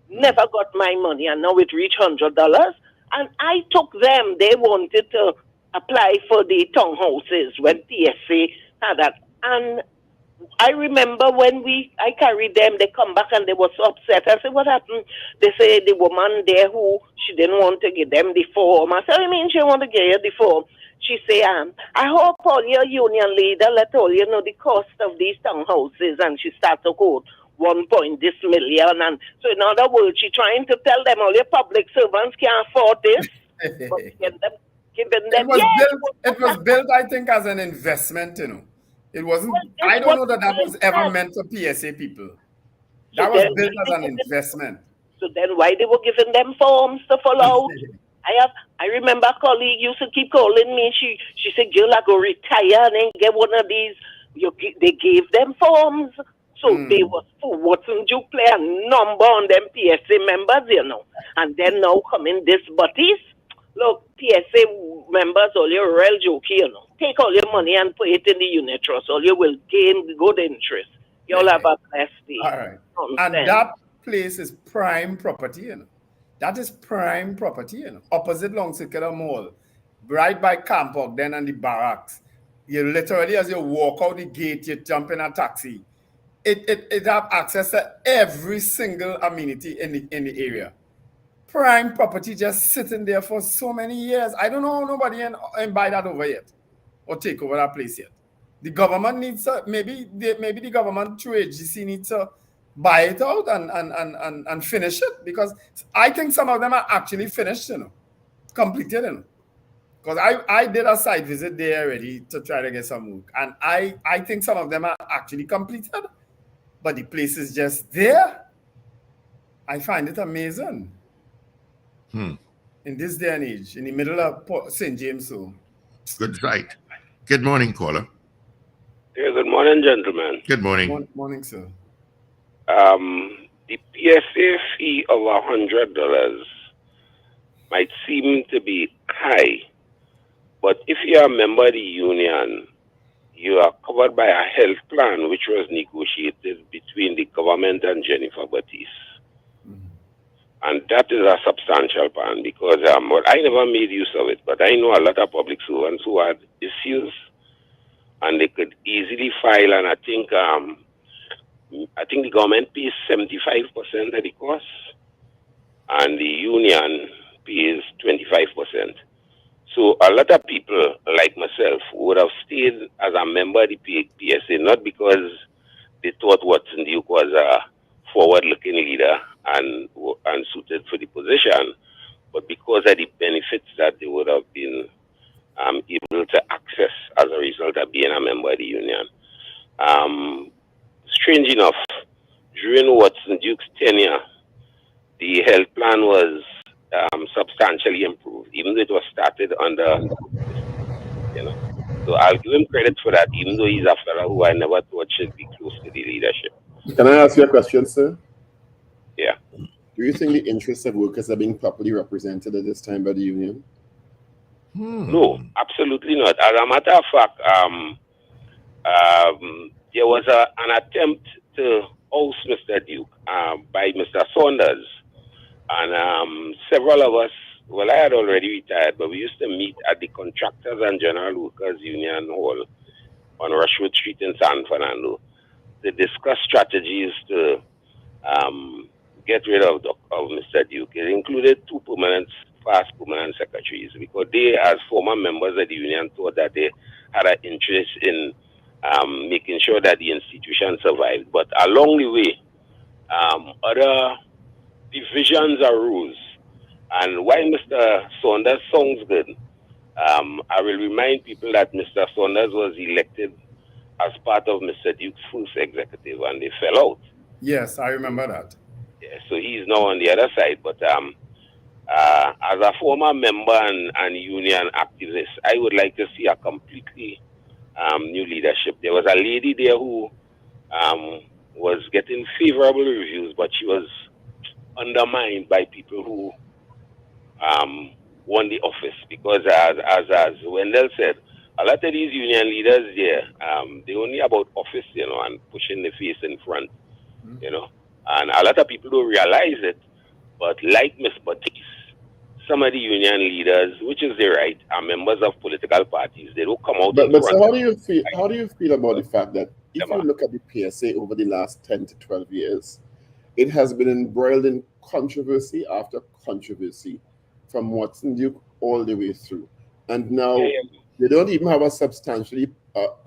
Never got my money, and now it reached $100. And I took them, they wanted to apply for the townhouses when PSA had that. And I remember when I carried them, they come back and they were so upset. I said, what happened? They say the woman there who she didn't want to give them the form. I said, what do you mean she didn't want to give you the form? She said, I hope all your union leader let all you know the cost of these townhouses. And she started to quote 1 this million. And so in other words, she trying to tell them all your public servants can't afford this. But giving them, it was built, I think, as an investment, you know. It wasn't, I don't know that was ever meant for PSA people. That was built as an investment. So then why they were giving them forms to fill out? I remember a colleague used to keep calling me. She said, girl, I go retire and then get one of these. They gave them forms. So they was for Watson Jew play a number on them PSA members, you know. And then now coming this Batiste. Look, PSA members, all your real joke, you know. Take all your money and put it in the unit trust. All you will gain good interest. You'll have a blessed day. All right. And that place is prime property, you know. That is prime property, you know. Opposite Long Circular Mall. Right by Campok, then and the barracks. You literally, as you walk out the gate, you jump in a taxi. It have access to every single amenity in the area. Prime property just sitting there for so many years. I don't know nobody and buy that over yet or take over that place yet. The government needs to, maybe the government through AGC needs to buy it out and finish it, because I think some of them are actually finished, you know, completed, you know. Because I did a site visit there already to try to get some work, and I think some of them are actually completed, but the place is just there. I find it amazing. In this day and age, in the middle of St. James. So good sight. Good morning, caller. Yeah, good morning, gentlemen. Good morning. Morning, sir. The PSA fee of $100 might seem to be high, but if you are a member of the union, you are covered by a health plan which was negotiated between the government and Jennifer Batiste. And that is a substantial ban because well, I never made use of it, but I know a lot of public servants who had issues, and they could easily file. And I think the government pays 75% of the cost, and the union pays 25%. So a lot of people like myself would have stayed as a member of the PSA, not because they thought Watson Duke was a forward-looking leader and suited for the position, but because of the benefits that they would have been able to access as a result of being a member of the union. Strange enough, during Watson Duke's tenure, the health plan was substantially improved, even though it was started under, So I'll give him credit for that, even though he's a fellow who I never thought should be close to the leadership. Can I ask you a question, sir? Yeah. Do you think the interests of workers are being properly represented at this time by the union? No, absolutely not. As a matter of fact, there was an attempt to oust Mr. Duke by Mr. Saunders. And several of us, well, I had already retired, but we used to meet at the Contractors and General Workers Union Hall on Rushwood Street in San Fernando to discuss strategies to get rid of Mr. Duke. It included two past permanent secretaries, because they, as former members of the union, thought that they had an interest in making sure that the institution survived. But along the way, other divisions arose. And while Mr. Saunders sounds good, I will remind people that Mr. Saunders was elected as part of Mr. Duke's first executive, and they fell out. Yes, I remember that. Yeah, so he's now on the other side. But as a former member and union activist, I would like to see a completely new leadership. There was a lady there who was getting favorable reviews, but she was undermined by people who won the office, because as Wendell said, a lot of these union leaders there, they only about office, and pushing the face in front, and a lot of people don't realize it. But like Ms. Batiste, some of the union leaders, which is their right, are members of political parties. They don't come out in front. So how do you feel? How do you feel about the fact that if you look at the PSA over the last 10 to 12 years, it has been embroiled in controversy after controversy, from Watson Duke all the way through, and now they don't even have a substantially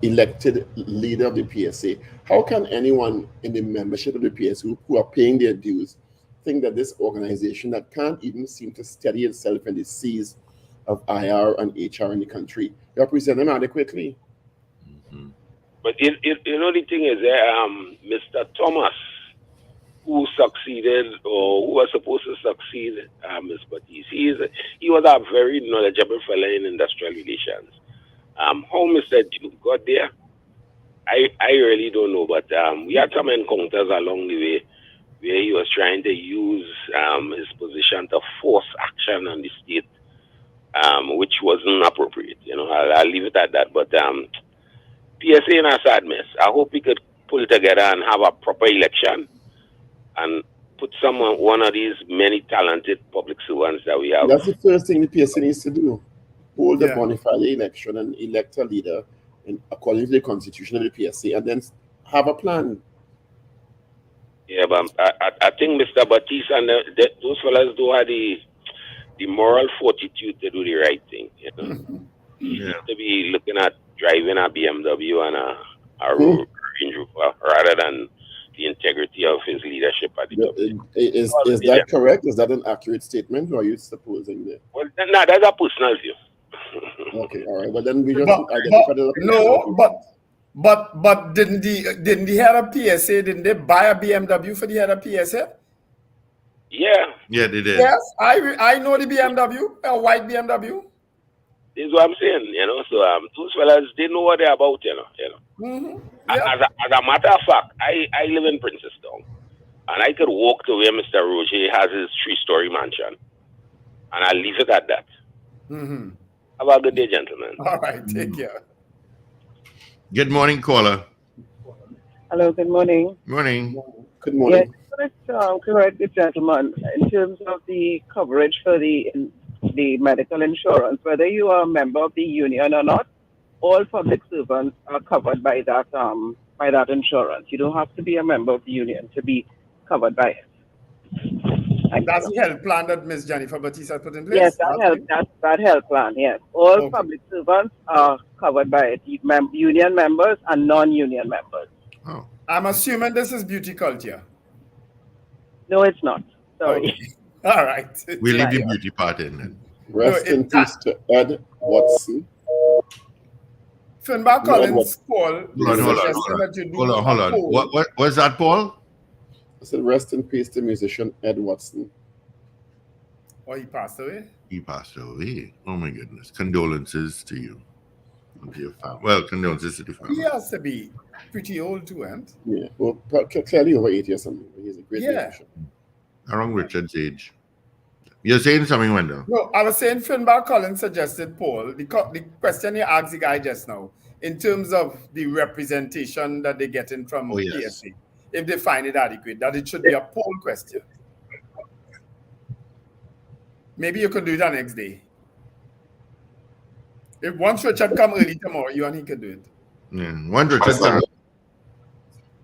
elected leader of the PSA. How can anyone in the membership of the PSA who are paying their dues think that this organization that can't even seem to steady itself in the seas of IR and HR in the country represent them adequately? But the thing is, Mr. Thomas, who succeeded, or who was supposed to succeed Ms. Batiste, he was a very knowledgeable fellow in industrial relations. How Mr. Duke got there, I really don't know, but we had some encounters along the way where he was trying to use his position to force action on the state, which wasn't appropriate. I'll leave it at that. But PSA in a sad mess. I hope we could pull together and have a proper election and put one of these many talented public servants that we have. That's the first thing the PSA needs to do. Hold a bona fide election and elect a leader according to the constitution of the PSA, and then have a plan. Yeah, but I think Mr. Batiste and those fellas do have the moral fortitude to do the right thing. You have to be looking at driving a BMW and a Range Rover rather than the integrity of his leadership at the top. Is that correct? Is that an accurate statement, or are you supposing that? Well, no, that's a personal view. Okay, all right. But then we just identify But didn't the head of PSA, didn't they buy a BMW for the head of PSA? Yeah. Yeah, they did. Yes, I know the BMW, a white BMW. This is what I'm saying, So those fellas, they know what they're about, Mm-hmm. As a matter of fact, I live in Princestown, and I could walk to where Mr. Roger has his 3-story mansion, and I'll leave it at that. Mm-hmm. Have a good day, gentlemen. All right, take care. Good morning, caller. Hello, good morning. Morning. Good morning. Yes, correct the gentleman in terms of the coverage for the medical insurance, whether you are a member of the union or not. All public servants are covered by that insurance. You don't have to be a member of the union to be covered by it. That's the health plan that Ms. Jennifer Batista put in place? Yes, that health plan, yes. All public servants are covered by it, union members and non-union members. Oh. I'm assuming this is beauty culture. No, it's not. Sorry. Okay. All right. We leave the beauty part in then. Rest in peace to Ed Watson. Finbar Collins, Paul. Hold on. What was that, Paul? I said rest in peace to musician Ed Watson. Oh, he passed away? He passed away. Oh my goodness. Condolences to you. And to your family. Well, condolences to the family. He has to be pretty old too, and yeah. Well, clearly over 80 or something. He's a great musician. Around Richard's age. You're saying something, Wendell? No, I was saying Finbar Collins suggested, Paul, the question you asked the guy just now, in terms of the representation that they're getting from PSA, if they find it adequate, that it should be a poll question. Maybe you could do it the next day. If once Richard come early tomorrow, you and he can do it. Yeah, one Richard come.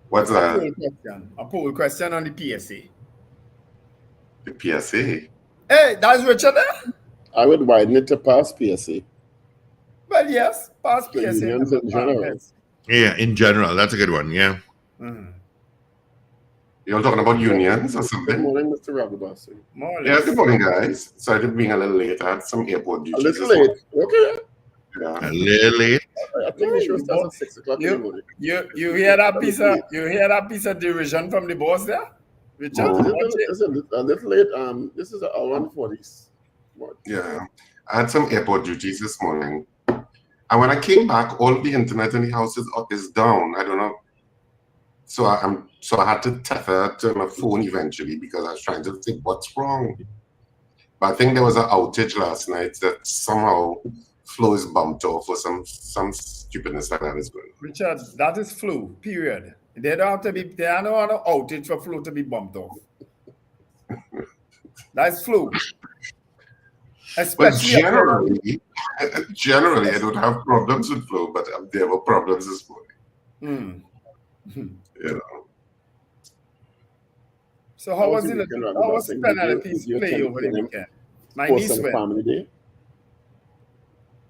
What's that? A poll question on the PSA. The PSA? Hey, that's Richard there? I would widen it to past PSA. Well, yes, past The PSA. unions in general. Yeah, in general. That's a good one, yeah. Mm-hmm. You're talking about unions or Good something? morning, Mr. Ragoobarsingh. More or Yeah, less. good morning, guys. Sorry for being a little late. I had some airport duties. A little late. Okay. Yeah. A little late. I think the show starts at 6 o'clock in the morning. You hear that piece of derision from the boss there? Richard? It's a little late. This is around 40s. Yeah. I had some airport duties this morning. And when I came back, all the internet in the house is down. I don't know. So I had to tether to my phone eventually because I was trying to think what's wrong. But I think there was an outage last night that somehow flow is bumped off or some stupidness like that is going on. Richard, that is flu, period. They don't have to be, they are not an outage for flu to be bumped off. That's flu. But Especially generally, I don't have problems with flow, but there were problems this morning. You know. So how was Penelope's play over the weekend? My niece went. Family Day.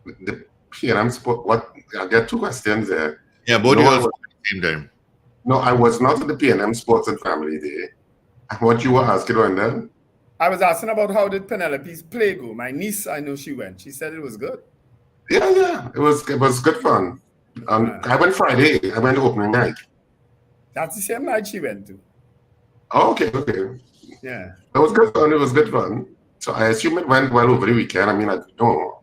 The PNM sport, what? I get two questions there. Yeah, both of us at the same time. No, I was not at the PNM Sports and Family Day. What you were asking, Wendell? I was asking about how did Penelope's play go. My niece, I know she went. She said it was good. Yeah. It was good fun. I went Friday. I went opening night. That's the same night she went to. Oh, okay. Yeah. It was good fun. It was good fun. So I assume it went well over the weekend. I mean, I don't know.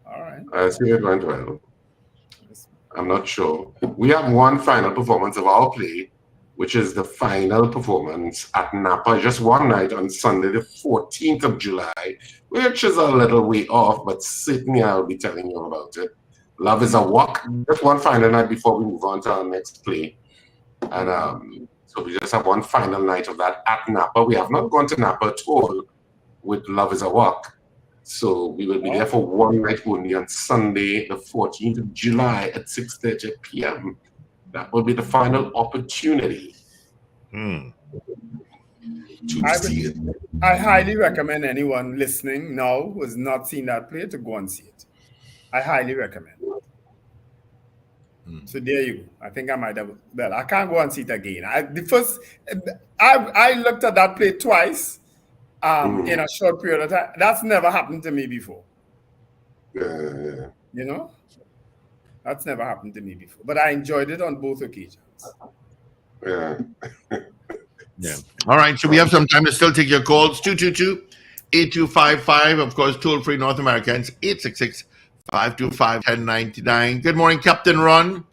All right. I assume it went well. I'm not sure. We have one final performance of our play, which is the final performance at Napa, just one night on Sunday, the 14th of July, which is a little way off, but certainly I'll be telling you about it. Love is a Walk. Just one final night before we move on to our next play. And so we just have one final night of that at Napa. We have not gone to Napa at all with Love is a Walk. So we will be there for one night only on Sunday, the 14th of July at 6:30 p.m. That will be the final opportunity to see it. I highly recommend anyone listening now who has not seen that play to go and see it. I highly recommend. So there you go. I think I might have. Well, I can't go and see it again. I looked at that play twice in a short period of time. That's never happened to me before. Yeah. You know, that's never happened to me before. But I enjoyed it on both occasions. Yeah. All right. So we have some time to still take your calls. 222-8255. Of course, toll free North Americans 866-525-1099. Good morning, Captain Ron.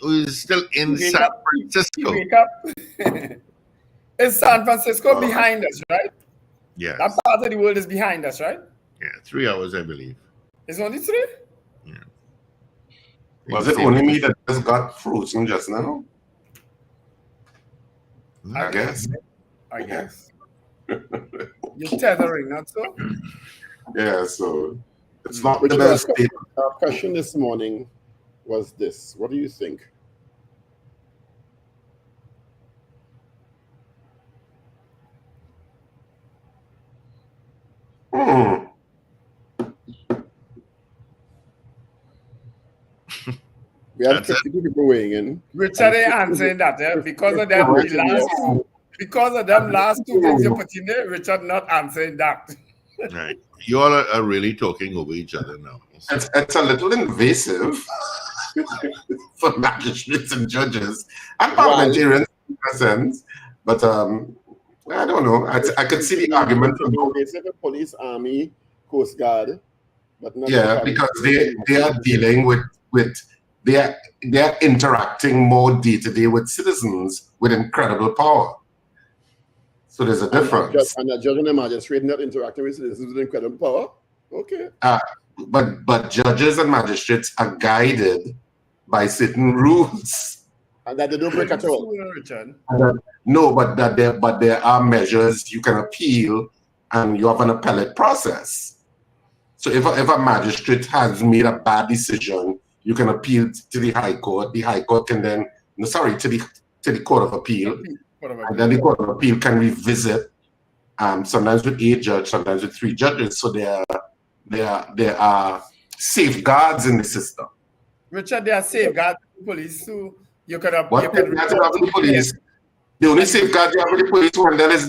Who's still in San Francisco. Wake up. It's San Francisco behind us, right? Yeah. That part of the world is behind us, right? Yeah, 3 hours, I believe. It's only 3? Yeah. Was it only me that just got frozen just now? I guess. You're tethering, not so? Yeah, so it's not the Richard, best thing. our question this morning was this. What do you think? We had 50 people weighing in. Richard ain't answering that, because of them last two things you put in there, Richard not answering that. Right. You all are really talking over each other now. It's a little invasive for magistrates and judges and parliamentarians in a sense, but I don't know. I could see the argument. Invasive police, army, coast guard, but not because they are dealing with they are interacting more day to day with citizens with incredible power. So there's a difference. And a judge and a magistrate not interacting with citizens with incredible power. Okay. But judges and magistrates are guided by certain rules. And that they don't break at all. No, but there are measures you can appeal, and you have an appellate process. So if a magistrate has made a bad decision, you can appeal to the High Court. The High Court can then to the Court of Appeal. And then the Court of Appeal can revisit, sometimes with 8 judges, sometimes with 3 judges. So there are safeguards in the system. Richard, there are safeguards in the police too. You could have. The police. The only safeguard you have with the police, Wendell, is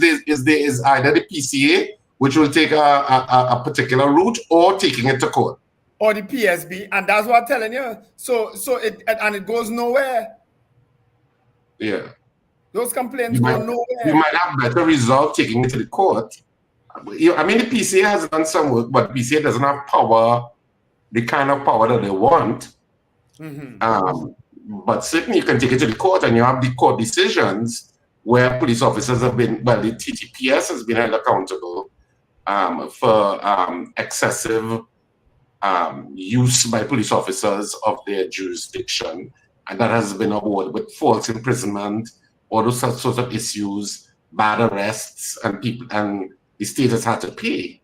either the PCA, which will take a particular route, or taking it to court, or the PSB, and that's what I'm telling you. So it goes nowhere. Yeah. Those complaints go nowhere. You might have better result taking it to the court. I mean, the PCA has done some work, but PCA doesn't have power, the kind of power that they want. But certainly you can take it to the court, and you have the court decisions where police officers have been, the TTPS has been held accountable for excessive use by police officers of their jurisdiction, and that has been awarded with false imprisonment, all those sorts of issues, bad arrests, and the state has had to pay.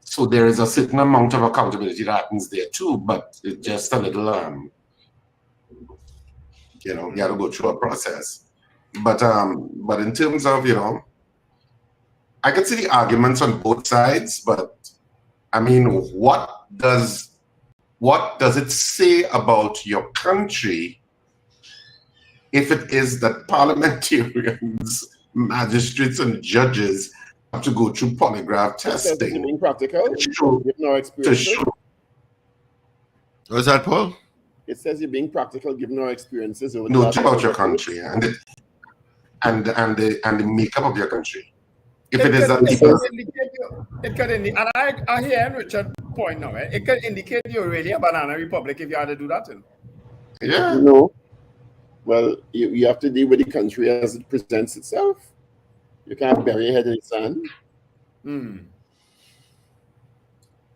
So there is a certain amount of accountability that happens there too, but it's just a little, you got to go through a process. But in terms of, I can see the arguments on both sides, but I mean, what does it say about your country if it is that parliamentarians, magistrates, and judges have to go through polygraph testing? Being practical, with no experience. What's that, Paul? It says you're being practical, given our experiences. No, it's about your country and the makeup of your country. If it is that, it could indicate, and I hear Richard's point now. It could indicate you're really a banana republic if you had to do that. Yeah. No. Well, you have to deal with the country as it presents itself. You can't bury your head in the sand.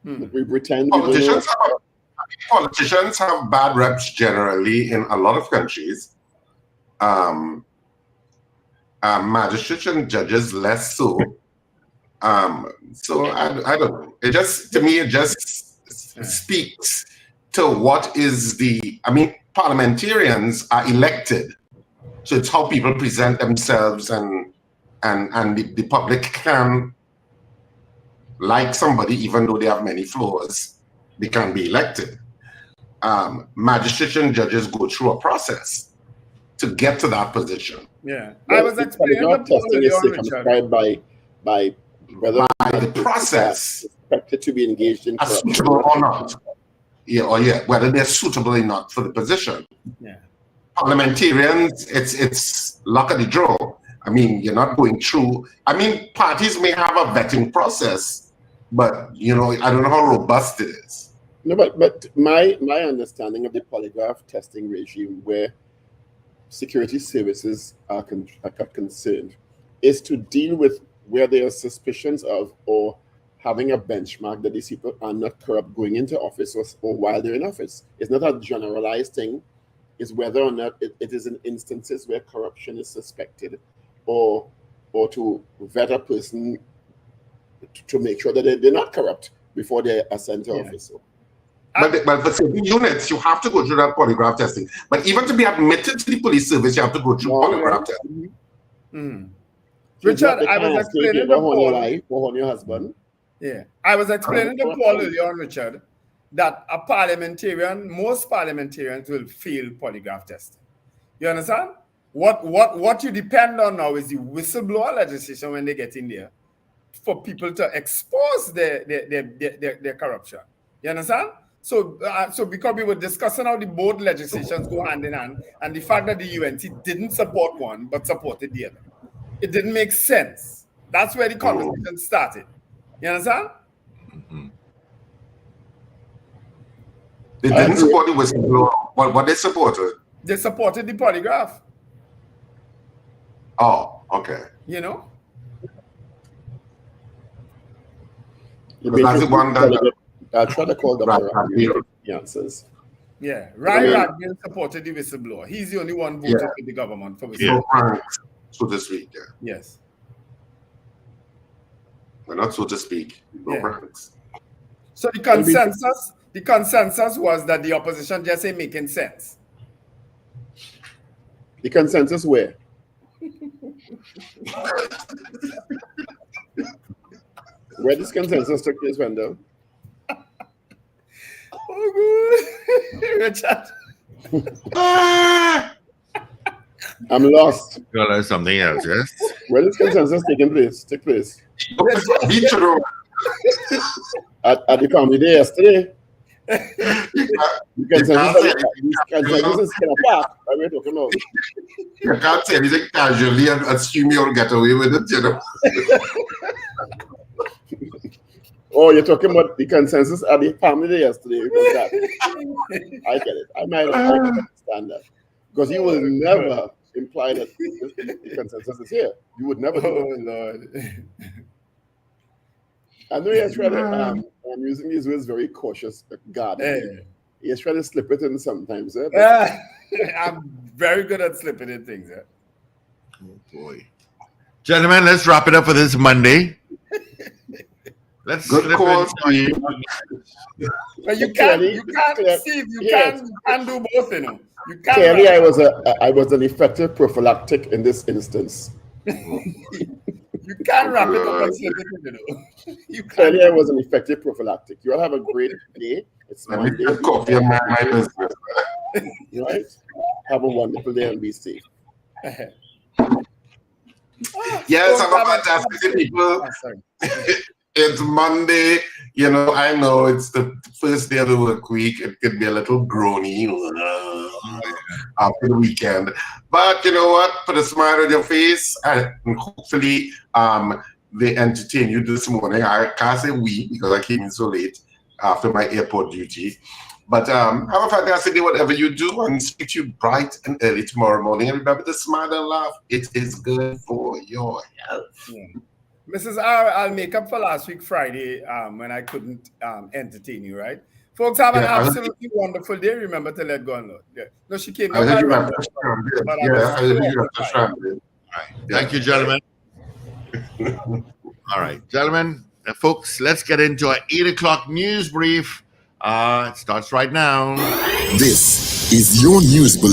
We pretend. Politicians have bad reps generally in a lot of countries. Magistrates and judges less so. So I don't know. It just, to me, it just speaks to what is parliamentarians are elected. So it's how people present themselves, and the public can like somebody even though they have many flaws. They can be elected. Magistrates and judges go through a process to get to that position. Yeah, I was explaining the testing is circumscribed by whether the process expected to be engaged in suitable or not. Whether they're suitable or not for the position. Yeah. Parliamentarians, it's luck of the draw. I mean, you're not going through. I mean, parties may have a vetting process, but I don't know how robust it is. No, but my understanding of the polygraph testing regime, where security services are concerned, is to deal with where there are suspicions of or having a benchmark that these people are not corrupt going into office or while they're in office. It's not a generalized thing. is whether or not it is in instances where corruption is suspected, or to vet a person to make sure that they're not corrupt before they are sent to office. But for certain units, you have to go through that polygraph testing. But even to be admitted to the police service, you have to go through polygraph testing. Richard, I was explaining to Paul. For your husband. Yeah, I was explaining to Paul earlier on, Richard, that most parliamentarians will fail polygraph testing. You understand? What you depend on now is the whistleblower legislation when they get in there for people to expose their corruption. You understand? So because we were discussing how the both legislations go hand in hand, and the fact that the UNC didn't support one but supported the other, it didn't make sense. That's where the conversation started. You understand? They didn't support the whistleblower. What they supported? They supported the polygraph. Oh, okay. You know? That's the one that I'll try to call the answers. Yeah, Ryan Ragoobarsingh supported the whistleblower. He's the only one voted with the government for whistleblower. So to speak, Yes. Well, not so to speak. So the consensus was that the opposition just ain't making sense. The consensus where? Where this consensus took place, Wendell? Oh, good. Richard. I'm lost. There's something else, yes? Where this consensus take place? At the family day yesterday. The consensus is kind of packed. What are we talking about? You can't say anything casually and assume you'll get away with it, you know. Oh, you're talking about the consensus at the family day yesterday. I get it. I might understand that. Because you will never imply that the consensus is here. You would never do that. Oh, Lord. I know you're trying to, I'm using these words very cautious, guardedly. You're trying to slip it in sometimes. I'm very good at slipping in things. Oh, boy. Gentlemen, let's wrap it up for this Monday. Let's good call. But you can't do both, you know. You can't. Clearly, I was an effective prophylactic in this instance. You can't wrap it up and slip it in, you know. Clearly, I was an effective prophylactic. You all have a great day. It's Monday. Coffee and my business. Right? Have a wonderful day and be safe. Yes, have a fantastic day, people. It's Monday. You know, I know it's the first day of the work week. It could be a little groany after the weekend. But you know what? Put a smile on your face, and hopefully they entertain you this morning. I can't say we because I came in so late after my airport duty. But have a fantastic day, whatever you do, and speak to you bright and early tomorrow morning. And remember to smile and laugh. It is good for your health. Mrs. R, I'll make up for last week Friday when I couldn't entertain you, right? Folks, have an absolutely wonderful day. Remember to let go and load. Yeah. No, she came up. Thank you, gentlemen. All right, gentlemen, folks, let's get into our 8 o'clock news brief. It starts right now. This is your news bulletin.